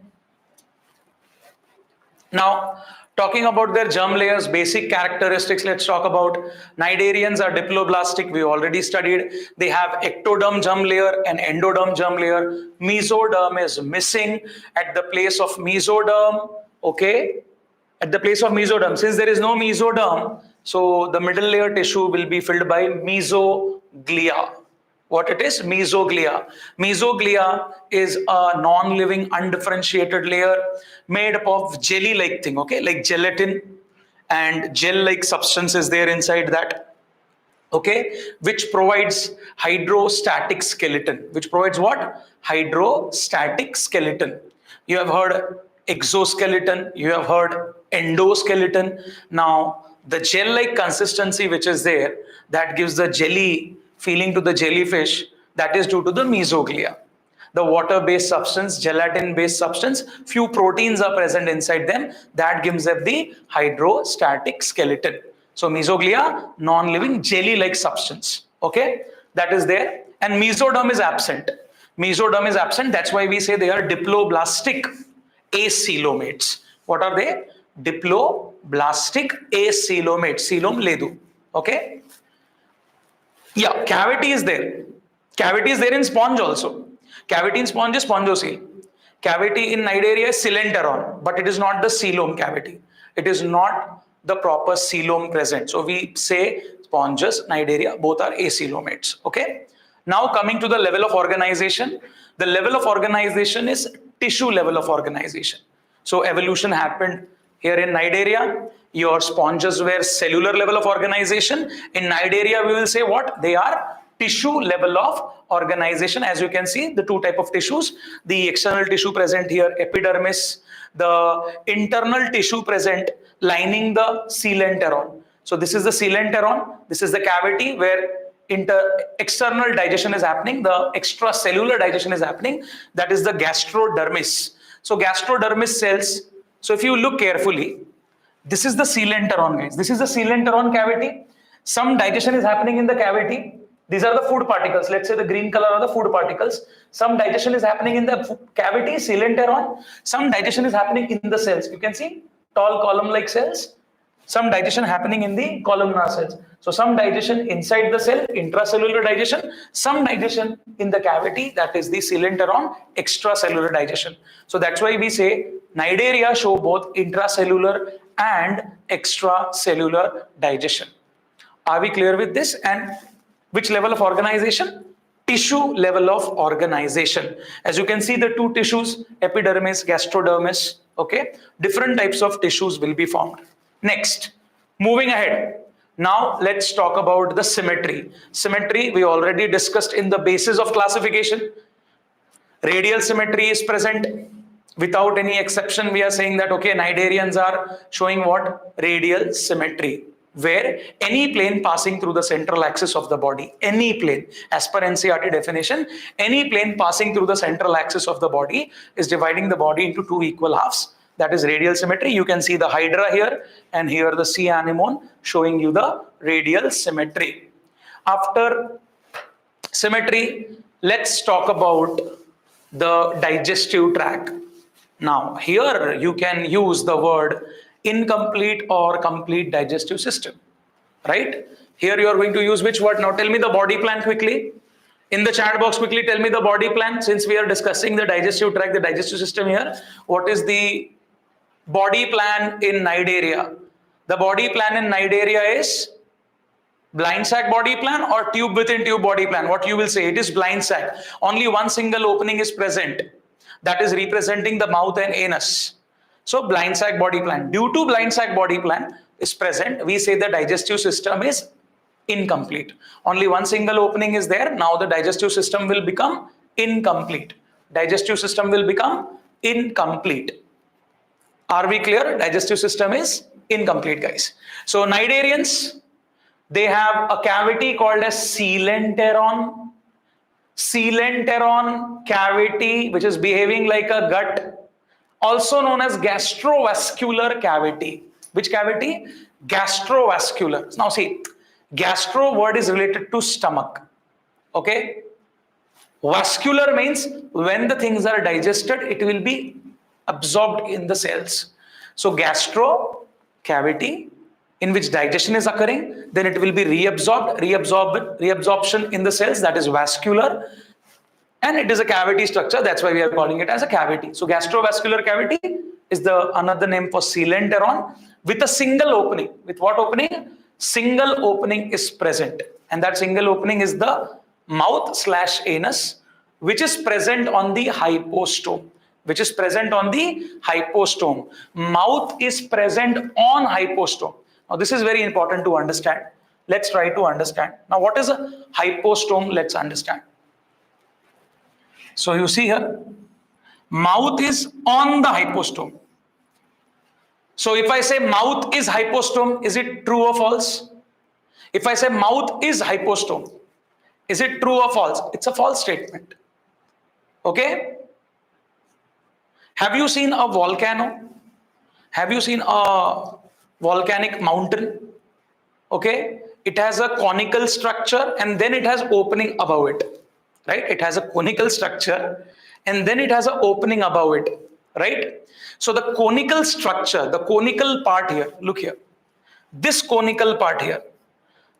Speaker 1: Now, talking about their germ layers, basic characteristics, let's talk about Nidarians are diploblastic. We already studied. They have ectoderm germ layer and endoderm germ layer. Mesoderm is missing. At the place of mesoderm, okay, at the place of mesoderm. Since there is no mesoderm, so the middle layer tissue will be filled by mesoglia. What it is? Mesoglia. Mesoglia is a non-living, undifferentiated layer made up of jelly-like thing, okay, like gelatin and gel-like substance is there inside that, okay, which provides hydrostatic skeleton. Which provides what? Hydrostatic skeleton. You have heard exoskeleton, you have heard endoskeleton. Now, the gel-like consistency which is there, that gives the jelly feeling to the jellyfish, that is due to the mesoglia. The water-based substance, gelatin-based substance, few proteins are present inside them, that gives them the hydrostatic skeleton. So mesoglia, non-living jelly-like substance, okay, that is there. And mesoderm is absent. Mesoderm is absent, that's why we say they are diploblastic acoelomates. What are they? Diploblastic acoelomates. Coelom ledu, okay. Yeah, cavity is there. Cavity is there in sponge also. Cavity in sponge is spongocele. Cavity in Nidaria is Sealanton, but it is not the coelom cavity. It is not the proper coelom present. So we say sponges, Nidaria, both are acoelomates. Okay. Now coming to the level of organization. The level of organization is tissue level of organization. So evolution happened here in Nidaria. Your sponges were cellular level of organization. In Nidaria, we will say what? They are tissue level of organization. As you can see, the two type of tissues, the external tissue present here, epidermis, the internal tissue present lining the coelenteron. So this is the coelenteron, this is the cavity where external digestion is happening, the extracellular digestion is happening, that is the gastrodermis. So gastrodermis cells, so if you look carefully, this is the coelenteron, guys. This is the coelenteron cavity. Some digestion is happening in the cavity. These are the food particles. Let's say the green color are the food particles. Some digestion is happening in the cavity, coelenteron. Some digestion is happening in the cells. You can see tall column-like cells. Some digestion happening in the columnar cells. So some digestion inside the cell, intracellular digestion. Some digestion in the cavity, that is the coelenteron, extracellular digestion. So that's why we say Nidaria show both intracellular and extracellular digestion. Are we clear with this? And which level of organization? Tissue level of organization. As you can see, the two tissues, epidermis, gastrodermis, okay? Different types of tissues will be formed. Next, moving ahead. Now let's talk about the symmetry. Symmetry we already discussed in the basis of classification. Radial symmetry is present. Without any exception, we are saying that, okay, Nidarians are showing what? Radial symmetry, where any plane passing through the central axis of the body, any plane, as per NCERT definition, any plane passing through the central axis of the body is dividing the body into two equal halves. That is radial symmetry. You can see the hydra here and here the sea anemone showing you the radial symmetry. After symmetry, let's talk about the digestive tract. Now, here you can use the word incomplete or complete digestive system, right? Here you are going to use which word? Now tell me the body plan quickly. In the chat box, quickly tell me the body plan. Since we are discussing the digestive tract, the digestive system here, what is the body plan in Nidaria? The body plan in Nidaria is blind sac body plan or tube within tube body plan. What you will say? It is blind sac. Only one single opening is present. That is representing the mouth and anus. So blind sac body plan. Due to blind sac body plan is present, we say the digestive system is incomplete. Only one single opening is there. Now the digestive system will become incomplete. Digestive system will become incomplete. Are we clear? Digestive system is incomplete, guys. So Nidarians, they have a cavity called as coelenteron. Coelenteron cavity, which is behaving like a gut, also known as gastrovascular cavity. Which cavity? Gastrovascular. Now see, gastro word is related to stomach. Okay? Vascular means when the things are digested, it will be absorbed in the cells. So gastro cavity in which digestion is occurring, then it will be reabsorption in the cells, that is vascular, and it is a cavity structure. That's why we are calling it as a cavity. So gastrovascular cavity, is the another name for Sealanton, with a single opening. With what opening? Single opening is present, and that single opening is the mouth/anus, which is present on the hypostome. Which is present on the hypostome. Mouth is present on hypostome. Now this is very important to understand. Let's try to understand. Now what is a hypostome? Let's understand. So you see here, mouth is on the hypostome. So if I say mouth is hypostome, is it true or false? If I say mouth is hypostome, is it true or false? It's a false statement. Okay? Have you seen a volcano? Have you seen a volcanic mountain? Okay? It has a conical structure and then it has opening above it. Right? It has a conical structure and then it has an opening above it. Right? So the conical structure, the conical part here, look here. This conical part here,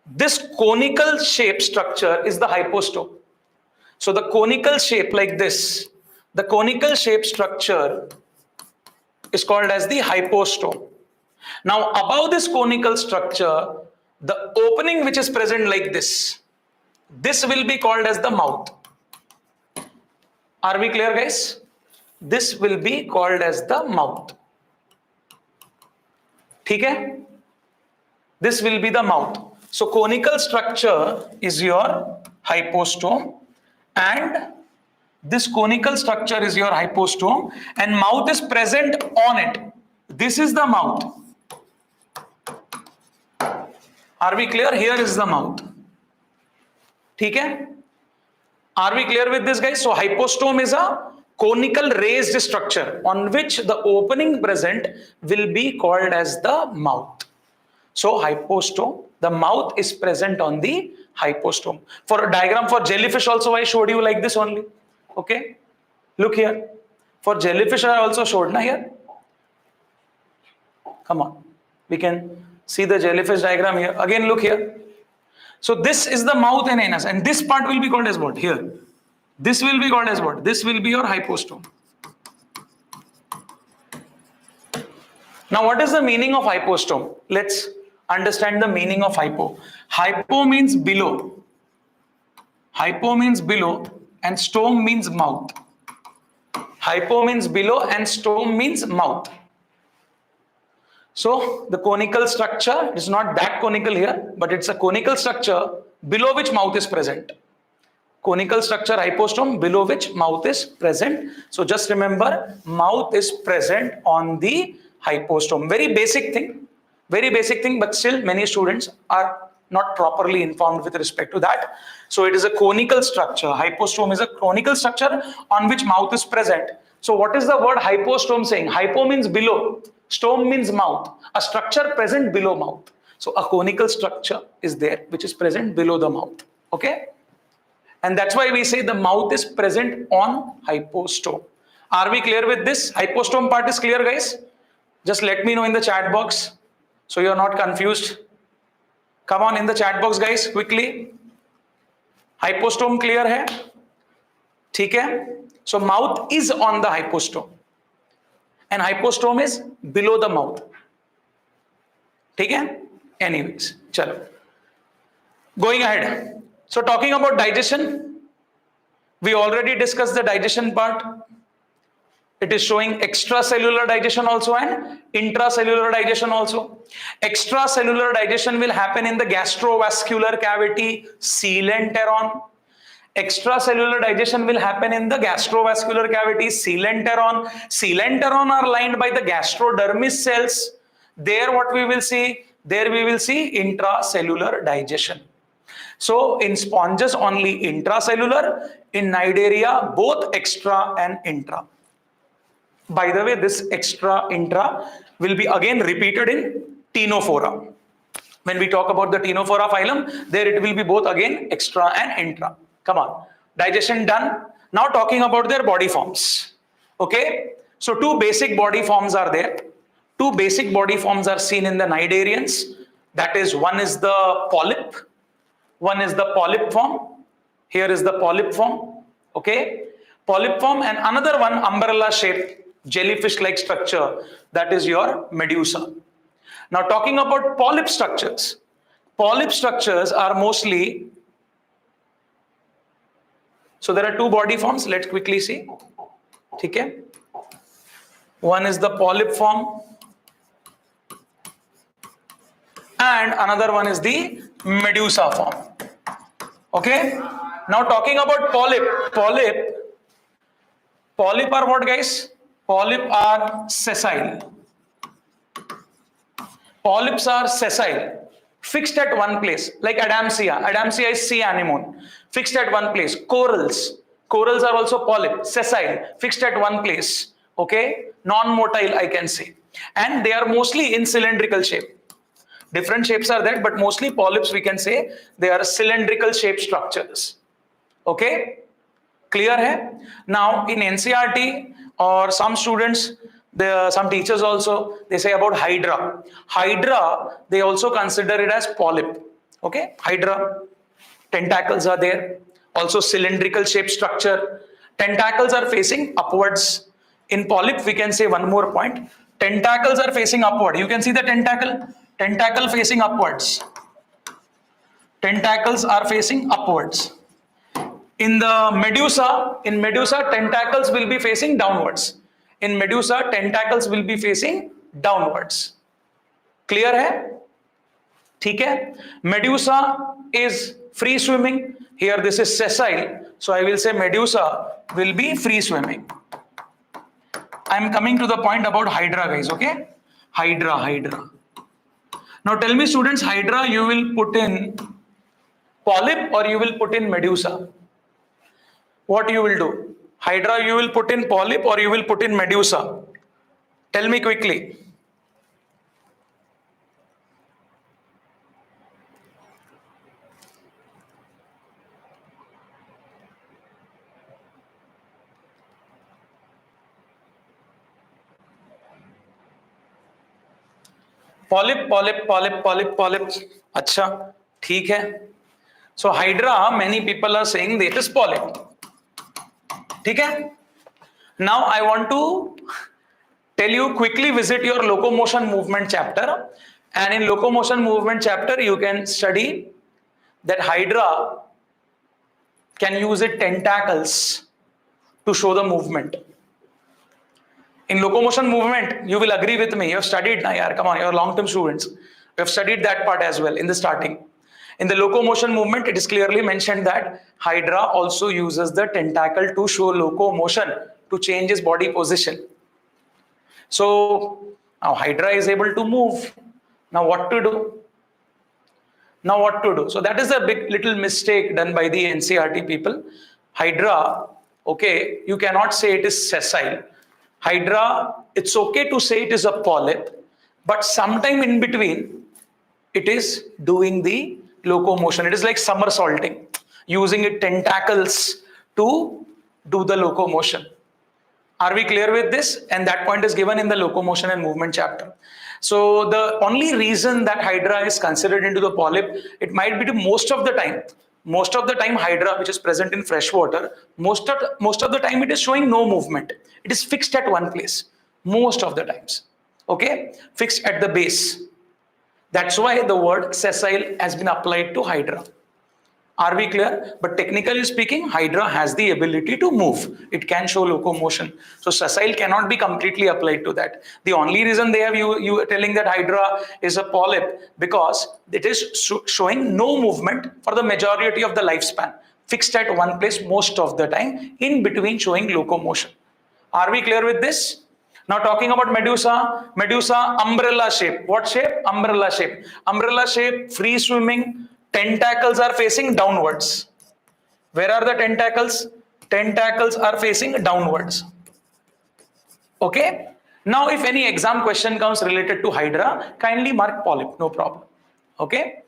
Speaker 1: this conical shape structure is the hypostome. So the conical shape like this, the conical shape structure is called as the hypostome. Now above this conical structure, the opening which is present like this will be called as the mouth. Are we clear, guys? This will be called as the mouth. Okay? This will be the mouth. So conical structure is your hypostome and this conical structure is your hypostome and mouth is present on it. This is the mouth. Are we clear? Here is the mouth. Okay? Are we clear with this, guys? So hypostome is a conical raised structure on which the opening present will be called as the mouth. So hypostome, the mouth is present on the hypostome. For a diagram for jellyfish also I showed you like this only. Okay, look here. For jellyfish I also showed na here. Come on, we can see the jellyfish diagram here. Again look here. So this is the mouth and anus and this part will be called as what? Here. This will be called as what? This will be your hypostome. Now what is the meaning of hypostome? Let's understand the meaning of hypo. Hypo means below. Hypo means below and stome means mouth. Hypo means below and stome means mouth. So the conical structure is not that conical here, but it's a conical structure below which mouth is present. Conical structure hypostome below which mouth is present. So just remember, mouth is present on the hypostome. Very basic thing, but still many students are not properly informed with respect to that. So it is a conical structure. Hypostome is a conical structure on which mouth is present. So what is the word hypostome saying? Hypo means below, stome means mouth, a structure present below mouth. So a conical structure is there which is present below the mouth. Okay? And that's why we say the mouth is present on hypostome. Are we clear with this? Hypostome part is clear, guys? Just let me know in the chat box so you're not confused. Come on in the chat box, guys, quickly. Hypostome clear hai? ठीक है? So mouth is on the hypostome and hypostome is below the mouth. ठीक है? Anyways, chalo. Going ahead. So talking about digestion, we already discussed the digestion part. It is showing extracellular digestion also and intracellular digestion also. Extracellular digestion will happen in the gastrovascular cavity, Sealanton. Extracellular digestion will happen in the gastrovascular cavity, Sealanton. Sealanton are lined by the gastrodermis cells. There what we will see? There we will see intracellular digestion. So in sponges only intracellular, in Nidaria both extra and intra. By the way, this extra intra will be again repeated in Ctenophora. When we talk about the Ctenophora phylum, there it will be both again extra and intra. Come on, digestion done. Now talking about their body forms. Okay, so two basic body forms are there. Two basic body forms are seen in the Nidarians. That is, one is the polyp. One is the polyp form. Here is the polyp form. Okay, polyp form, and another one umbrella shape. jellyfish-like structure, that is your medusa. Now talking about polyp structures. Polyp structures are mostly, so there are two body forms, let's quickly see. Okay? One is the polyp form and another one is the medusa form. Okay? Now talking about polyp are what, guys? Polyp are sessile. Polyps are sessile, fixed at one place, like Adamsia. Adamsia is sea anemone, fixed at one place. Corals are also polyp, sessile, fixed at one place. Okay, non-motile, I can say. And they are mostly in cylindrical shape. Different shapes are there, but mostly polyps, we can say they are cylindrical shape structures. Okay, clear hai? Now in NCERT or some students, some teachers also, they say about hydra. Hydra, they also consider it as polyp. Okay, hydra, tentacles are there. Also cylindrical shape structure. Tentacles are facing upwards. In polyp, we can say one more point. Tentacles are facing upward. You can see the tentacle facing upwards. Tentacles are facing upwards. In the medusa, tentacles will be facing downwards. In medusa, tentacles will be facing downwards. Clear hai? ठीक है? Medusa is free swimming. Here this is sessile. So I will say medusa will be free swimming. I am coming to the point about hydra, guys. Okay? Hydra. Now tell me, students, hydra you will put in polyp or you will put in medusa? What you will do? Hydra you will put in polyp or you will put in medusa? Tell me quickly. Polyp. Acha, ठीक है. So hydra, many people are saying that is polyp. ठीक है? Now I want to tell you, quickly visit your locomotion movement chapter, and in locomotion movement chapter you can study that hydra can use its tentacles to show the movement. In locomotion movement, you will agree with me, you have studied na yaar, come on, you're long-term students, you have studied that part as well in the starting. In the locomotion movement, it is clearly mentioned that hydra also uses the tentacle to show locomotion, to change his body position. So now hydra is able to move. Now what to do? So that is a big little mistake done by the NCERT people. Hydra, okay, you cannot say it is sessile. Hydra, it's okay to say it is a polyp, but sometime in between, it is doing the locomotion. It is like somersaulting, using its tentacles to do the locomotion. Are we clear with this? And that point is given in the locomotion and movement chapter. So the only reason that hydra is considered into the polyp, it might be to most of the time hydra, which is present in fresh water, most of the time it is showing no movement. It is fixed at one place most of the times. Okay, fixed at the base. That's why the word sessile has been applied to hydra. Are we clear? But technically speaking, hydra has the ability to move. It can show locomotion. So sessile cannot be completely applied to that. The only reason they have you telling that hydra is a polyp, because it is showing no movement for the majority of the lifespan. Fixed at one place most of the time, in between showing locomotion. Are we clear with this? Now talking about medusa, umbrella shape. What shape? Umbrella shape. Umbrella shape, free swimming, tentacles are facing downwards. Where are the tentacles? Tentacles are facing downwards. Okay. Now if any exam question comes related to hydra, kindly mark polyp, no problem. Okay.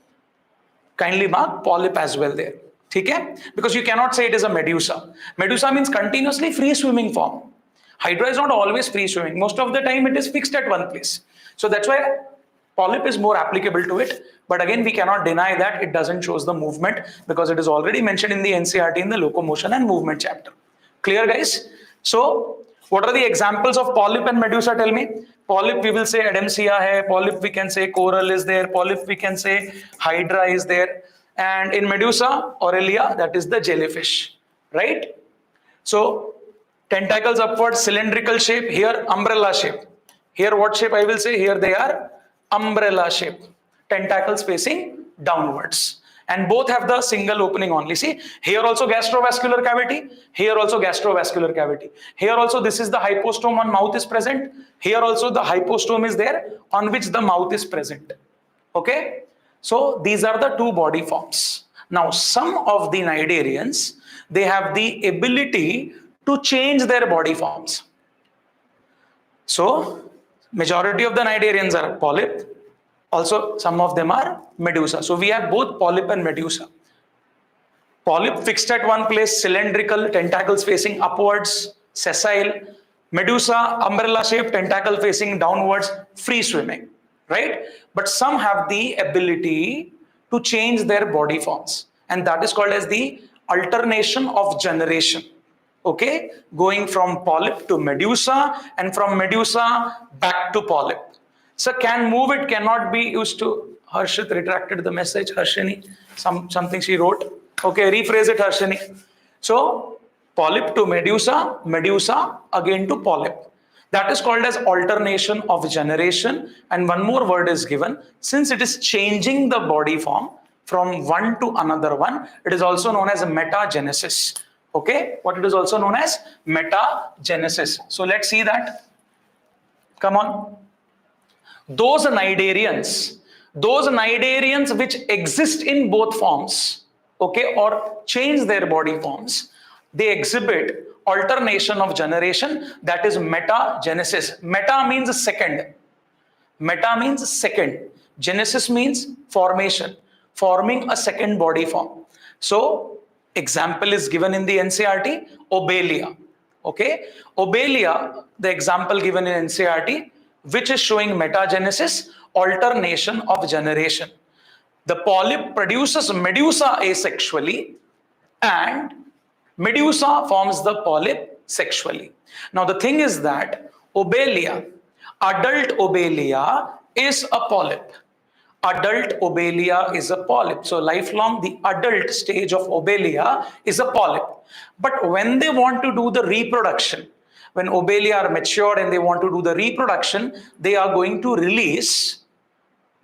Speaker 1: Kindly mark polyp as well there. Okay? Because you cannot say it is a medusa. Medusa means continuously free swimming form. Hydra is not always free swimming. Most of the time it is fixed at one place. So that's why polyp is more applicable to it. But again, we cannot deny that it doesn't show the movement, because it is already mentioned in the NCERT in the locomotion and movement chapter. Clear, guys? So What are the examples of polyp and medusa? Tell me. Polyp, we will say Adamsia hai. Polyp, we can say coral is there. Polyp, we can say hydra is there. And in medusa, Aurelia, that is the jellyfish, right? So tentacles upward, cylindrical shape. Here, umbrella shape. Here, what shape I will say? Here they are umbrella shape. Tentacles facing downwards. And both have the single opening only. See, here also gastrovascular cavity, here also gastrovascular cavity. Here also this is the hypostome on mouth is present. Here also the hypostome is there on which the mouth is present. Okay. So these are the two body forms. Now some of the cnidarians, they have the ability to change their body forms. So majority of the cnidarians are polyp. Also, some of them are medusa. So we have both polyp and medusa. Polyp fixed at one place, cylindrical, tentacles facing upwards, sessile. Medusa, umbrella shape, tentacle facing downwards, free swimming, right? But some have the ability to change their body forms. And that is called as the alternation of generation. Okay? Going from polyp to medusa and from medusa back to polyp. So can move it, cannot be used to. Harshit retracted the message. Harshini, something she wrote. Okay, rephrase it, Harshini. So polyp to medusa, medusa again to polyp. That is called as alternation of generation. And one more word is given. Since it is changing the body form from one to another one, it is also known as metagenesis. Okay, what it is also known as metagenesis. So let's see that. Come on. Those cnidarians which exist in both forms, okay, or change their body forms, they exhibit alternation of generation, that is metagenesis. Meta means second. Meta means second. Genesis means formation, forming a second body form. So example is given in the NCERT, Obelia. Okay, Obelia, the example given in NCERT, which is showing metagenesis, alternation of generation. The polyp produces medusa asexually and medusa forms the polyp sexually. Now the thing is that Obelia, adult Obelia is a polyp. Adult Obelia is a polyp. So lifelong, the adult stage of Obelia is a polyp. But when they want to do the reproduction, when Obelia are matured and they want to do the reproduction, they are going to release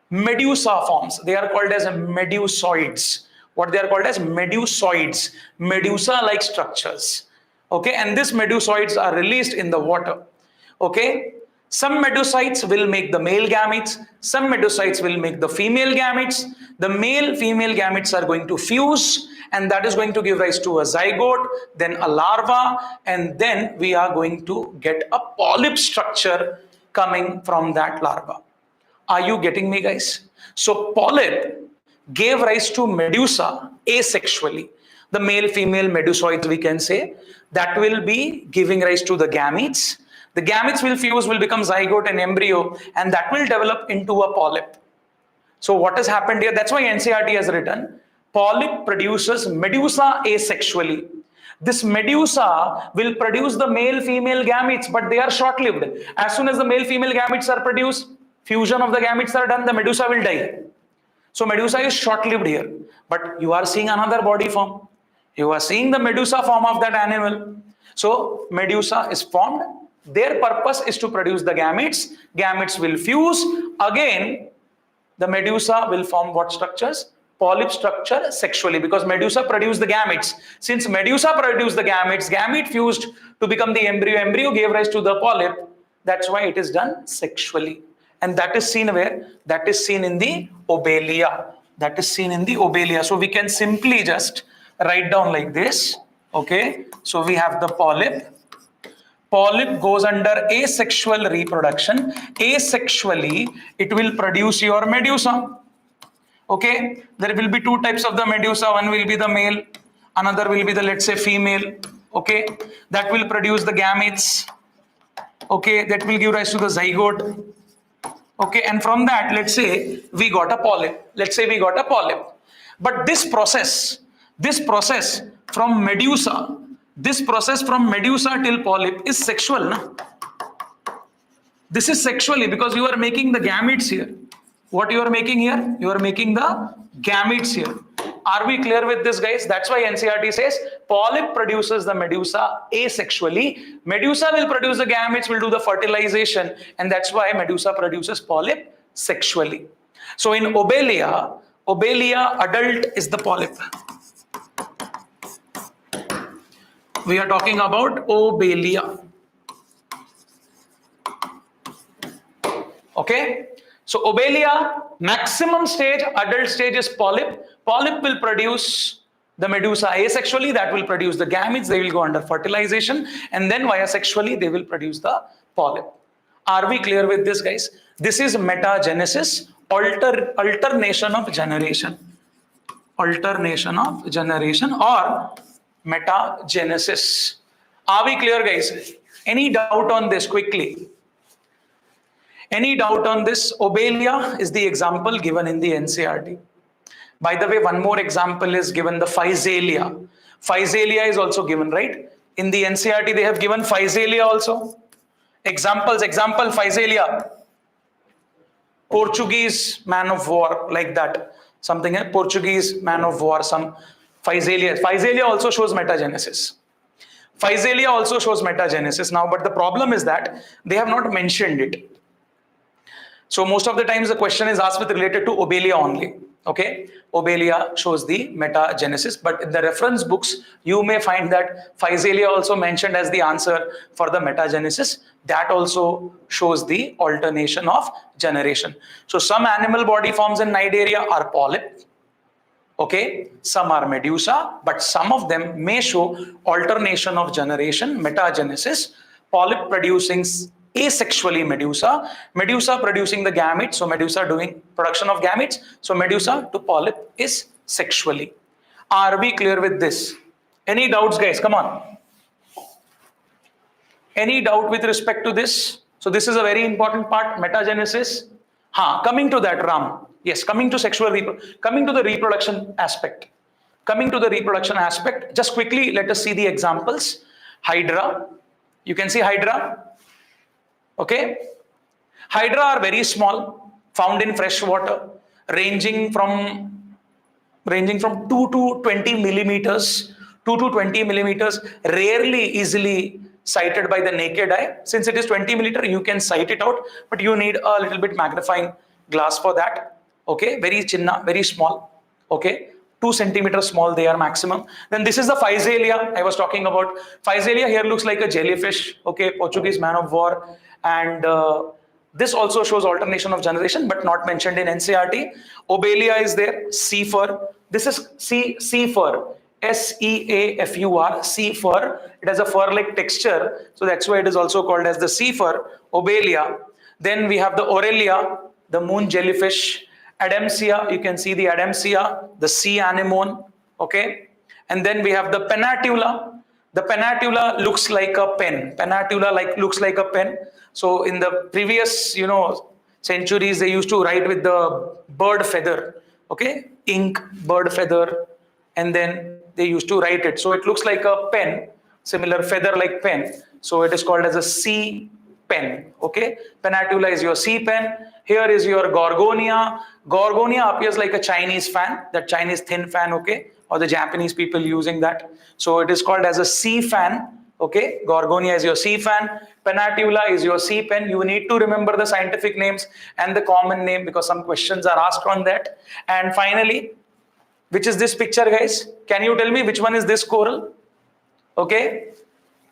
Speaker 1: medusa forms. They are called as medusoids. What they are called as medusoids, medusa-like structures. Okay, and these medusoids are released in the water. Okay, some medusoids will make the male gametes, some medusoids will make the female gametes. The male-female gametes are going to fuse, and that is going to give rise to a zygote, then a larva, and then we are going to get a polyp structure coming from that larva. Are you getting me, guys? So polyp gave rise to medusa asexually. The male-female medusoids, we can say, that will be giving rise to the gametes. The gametes will fuse, will become zygote and embryo, and that will develop into a polyp. So what has happened here? That's why NCERT has written, polyp produces medusa asexually. This medusa will produce the male-female gametes, but they are short-lived. As soon as the male-female gametes are produced, fusion of the gametes are done, the medusa will die. So medusa is short-lived here. But you are seeing another body form. You are seeing the medusa form of that animal. So medusa is formed. Their purpose is to produce the gametes. Gametes will fuse. Again, the medusa will form what structures? Polyp structure sexually, because medusa produce the gametes. Since medusa produced the gametes, gamete fused to become the embryo. Embryo gave rise to the polyp. That's why it is done sexually. And that is seen where? That is seen in the Obelia. That is seen in the Obelia. So we can simply just write down like this. Okay. So we have the polyp. Polyp goes under asexual reproduction. Asexually, it will produce your medusa. Okay. There will be two types of the medusa. One will be the male. Another will be the, let's say, female. Okay. That will produce the gametes. Okay. That will give rise to the zygote. Okay, and from that, let's say we got a polyp. Let's say we got a polyp. But this process from medusa This process from medusa till polyp is sexual, na? This is sexually because you are making the gametes here. What you are making here? You are making the gametes here. Are we clear with this, guys? That's why NCERT says polyp produces the medusa asexually. Medusa will produce the gametes, will do the fertilization, and that's why medusa produces polyp sexually. So in Obelia adult is the polyp. We are talking about Obelia. Okay, so Obelia, maximum stage, adult stage is polyp. Polyp will produce the medusa asexually, that will produce the gametes, they will go under fertilization, and then via sexually they will produce the polyp. Are we clear with this, guys? This is metagenesis, alternation of generation. Alternation of generation or metagenesis. Are we clear, guys? Any doubt on this quickly? Any doubt on this? Obelia is the example given in the NCERT. By the way, one more example is given, the Physalia. Physalia is also given, right? In the NCERT, they have given Physalia also. Example, Physalia. Portuguese man of war, like that. Something, Portuguese man of war, some Physalia. Physalia also shows metagenesis. Physalia also shows metagenesis now, but the problem is that they have not mentioned it. So most of the times the question is asked with related to Obelia only. Okay, Obelia shows the metagenesis, but in the reference books you may find that Physalia also mentioned as the answer for the metagenesis. That also shows the alternation of generation. So some animal body forms in Nidaria are polyp. Okay, some are medusa, but some of them may show alternation of generation, metagenesis, polyp producing asexually medusa, medusa producing the gametes, so medusa doing production of gametes, so medusa to polyp is sexually. Are we clear with this? Any doubts, guys? Come on. Any doubt with respect to this? So this is a very important part, metagenesis. Coming to that, Ram. Yes, coming to coming to the reproduction aspect. Coming to the reproduction aspect, just quickly let us see the examples. Hydra. You can see Hydra. Okay, Hydra are very small, found in fresh water, ranging from 2 to 20 millimeters, 2 to 20 millimeters, rarely easily sighted by the naked eye. Since it is 20 millimeter, you can sight it out, but you need a little bit magnifying glass for that. Okay, very chinna, very small. Okay, 2 centimeters small they are maximum. Then this is the Physalia I was talking about. Physalia here looks like a jellyfish. Okay, Portuguese man of war. And this also shows alternation of generation, but not mentioned in NCERT. Obelia is there, sea fur. This is sea fur, S-E-A-F-U-R, sea fur. It has a fur-like texture, so that's why it is also called as the sea fur, Obelia. Then we have the Aurelia, the moon jellyfish. Adamsia, you can see the Adamsia, the sea anemone. Okay, and then we have the Penatula. The Penatula looks like a pen. Penatula looks like a pen. So in the previous, centuries, they used to write with the bird feather. Okay, ink, bird feather, and then they used to write it. So it looks like a pen, similar feather-like pen. So it is called as a sea pen. Okay, Penatula is your sea pen. Here is your Gorgonia. Gorgonia appears like a Chinese fan, that Chinese thin fan. Okay, or the Japanese people using that. So it is called as a sea fan. Okay, Gorgonia is your sea fan, Penatula is your sea pen. You need to remember the scientific names and the common name because some questions are asked on that. And finally, which is this picture, guys? Can you tell me which one is this coral? Okay,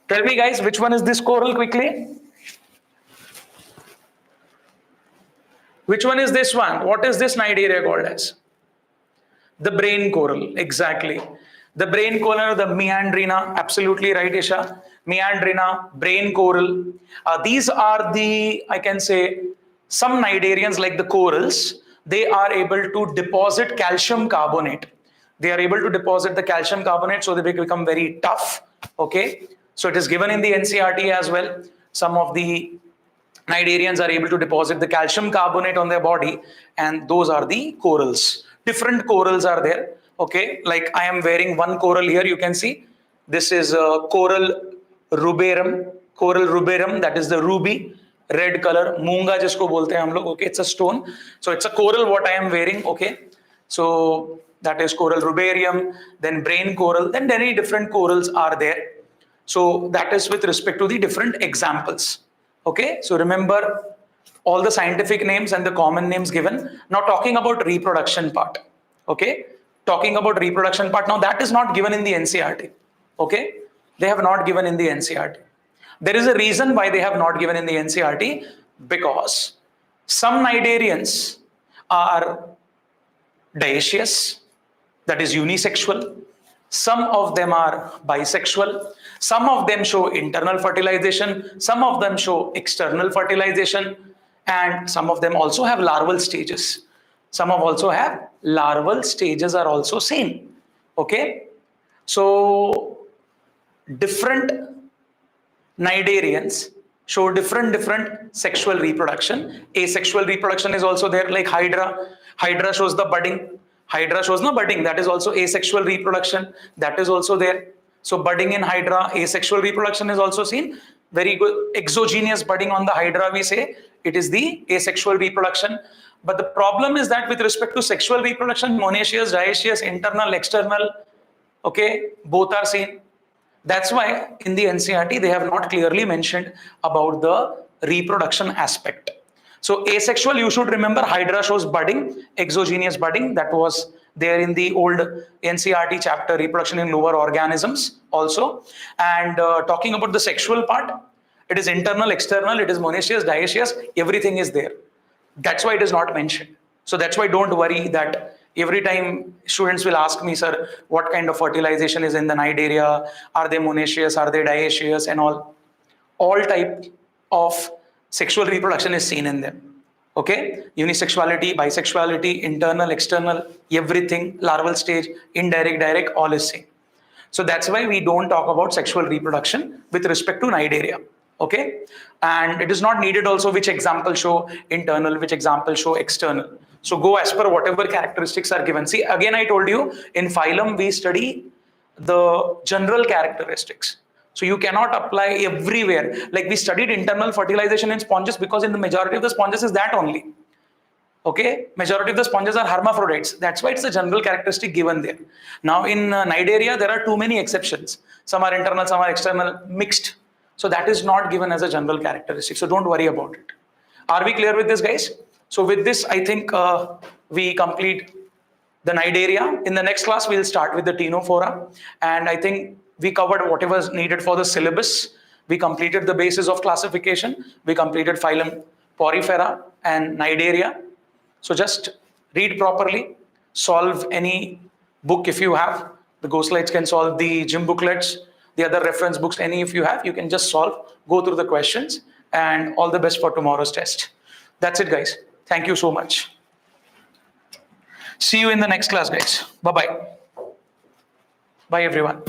Speaker 1: tell me, guys, which one is this coral quickly? Which one is this one? What is this Nidaria called as? The brain coral, exactly. The brain coral, the Meandrina, absolutely right, Isha. Meandrina, brain coral. These are the, I can say, some Nidarians like the corals, they are able to deposit calcium carbonate. They are able to deposit the calcium carbonate, so they become very tough. Okay, so it is given in the NCERT as well. Some of the Nidarians are able to deposit the calcium carbonate on their body, and those are the corals. Different corals are there. Okay, like I am wearing one coral here, you can see. This is coral ruberum, that is the ruby, red color, moonga jisko bolte hain hum log, okay, it's a stone. So it's a coral what I am wearing, okay. So that is coral rubarium, then brain coral, then many different corals are there. So that is with respect to the different examples, okay. So remember all the scientific names and the common names given. Now talking about reproduction part, okay. Talking about reproduction part, now that is not given in the NCERT, okay. They have not given in the NCERT. There is a reason why they have not given in the NCERT, because some Nidarians are dioecious, that is unisexual. Some of them are bisexual. Some of them show internal fertilization. Some of them show external fertilization. And some of them also have larval stages. Some of also have larval stages are also seen. Okay. So different Nidarians show different sexual reproduction. Asexual reproduction is also there, like Hydra. Hydra shows the budding. Hydra shows no budding. That is also asexual reproduction. That is also there. So budding in Hydra, asexual reproduction is also seen. Very good. Exogenous budding on the Hydra, we say it is the asexual reproduction. But the problem is that with respect to sexual reproduction, monoecious, dioecious, internal, external, okay, both are seen. That's why in the NCERT, they have not clearly mentioned about the reproduction aspect. So asexual, you should remember, Hydra shows budding, exogenous budding, that was there in the old NCERT chapter, reproduction in lower organisms also. And talking about the sexual part, it is internal, external, it is monoecious, dioecious, everything is there. That's why it is not mentioned. So that's why don't worry that every time students will ask me, sir, what kind of fertilization is in the Nidaria? Are they monoecious? Are they dioecious? And all type of sexual reproduction is seen in them. Okay, unisexuality, bisexuality, internal, external, everything, larval stage, indirect, direct, all is same. So that's why we don't talk about sexual reproduction with respect to Nidaria. Okay, and it is not needed also which example show internal, which example show external. So go as per whatever characteristics are given. See, again, I told you in phylum we study the general characteristics. So you cannot apply everywhere. Like we studied internal fertilization in sponges because in the majority of the sponges is that only. Okay, majority of the sponges are hermaphrodites. That's why it's a general characteristic given there. Now in Nidaria, there are too many exceptions. Some are internal, some are external, mixed. So that is not given as a general characteristic. So don't worry about it. Are we clear with this, guys? So with this, I think we complete the Nidaria. In the next class, we'll start with the Ctenophora. And I think we covered whatever is needed for the syllabus. We completed the basis of classification. We completed phylum Porifera and Nidaria. So just read properly, solve any book if you have. The Gosalites can solve the gym booklets, the other reference books, any if you have, you can just solve, go through the questions, and all the best for tomorrow's test. That's it, guys. Thank you so much. See you in the next class, guys. Bye-bye. Bye, everyone.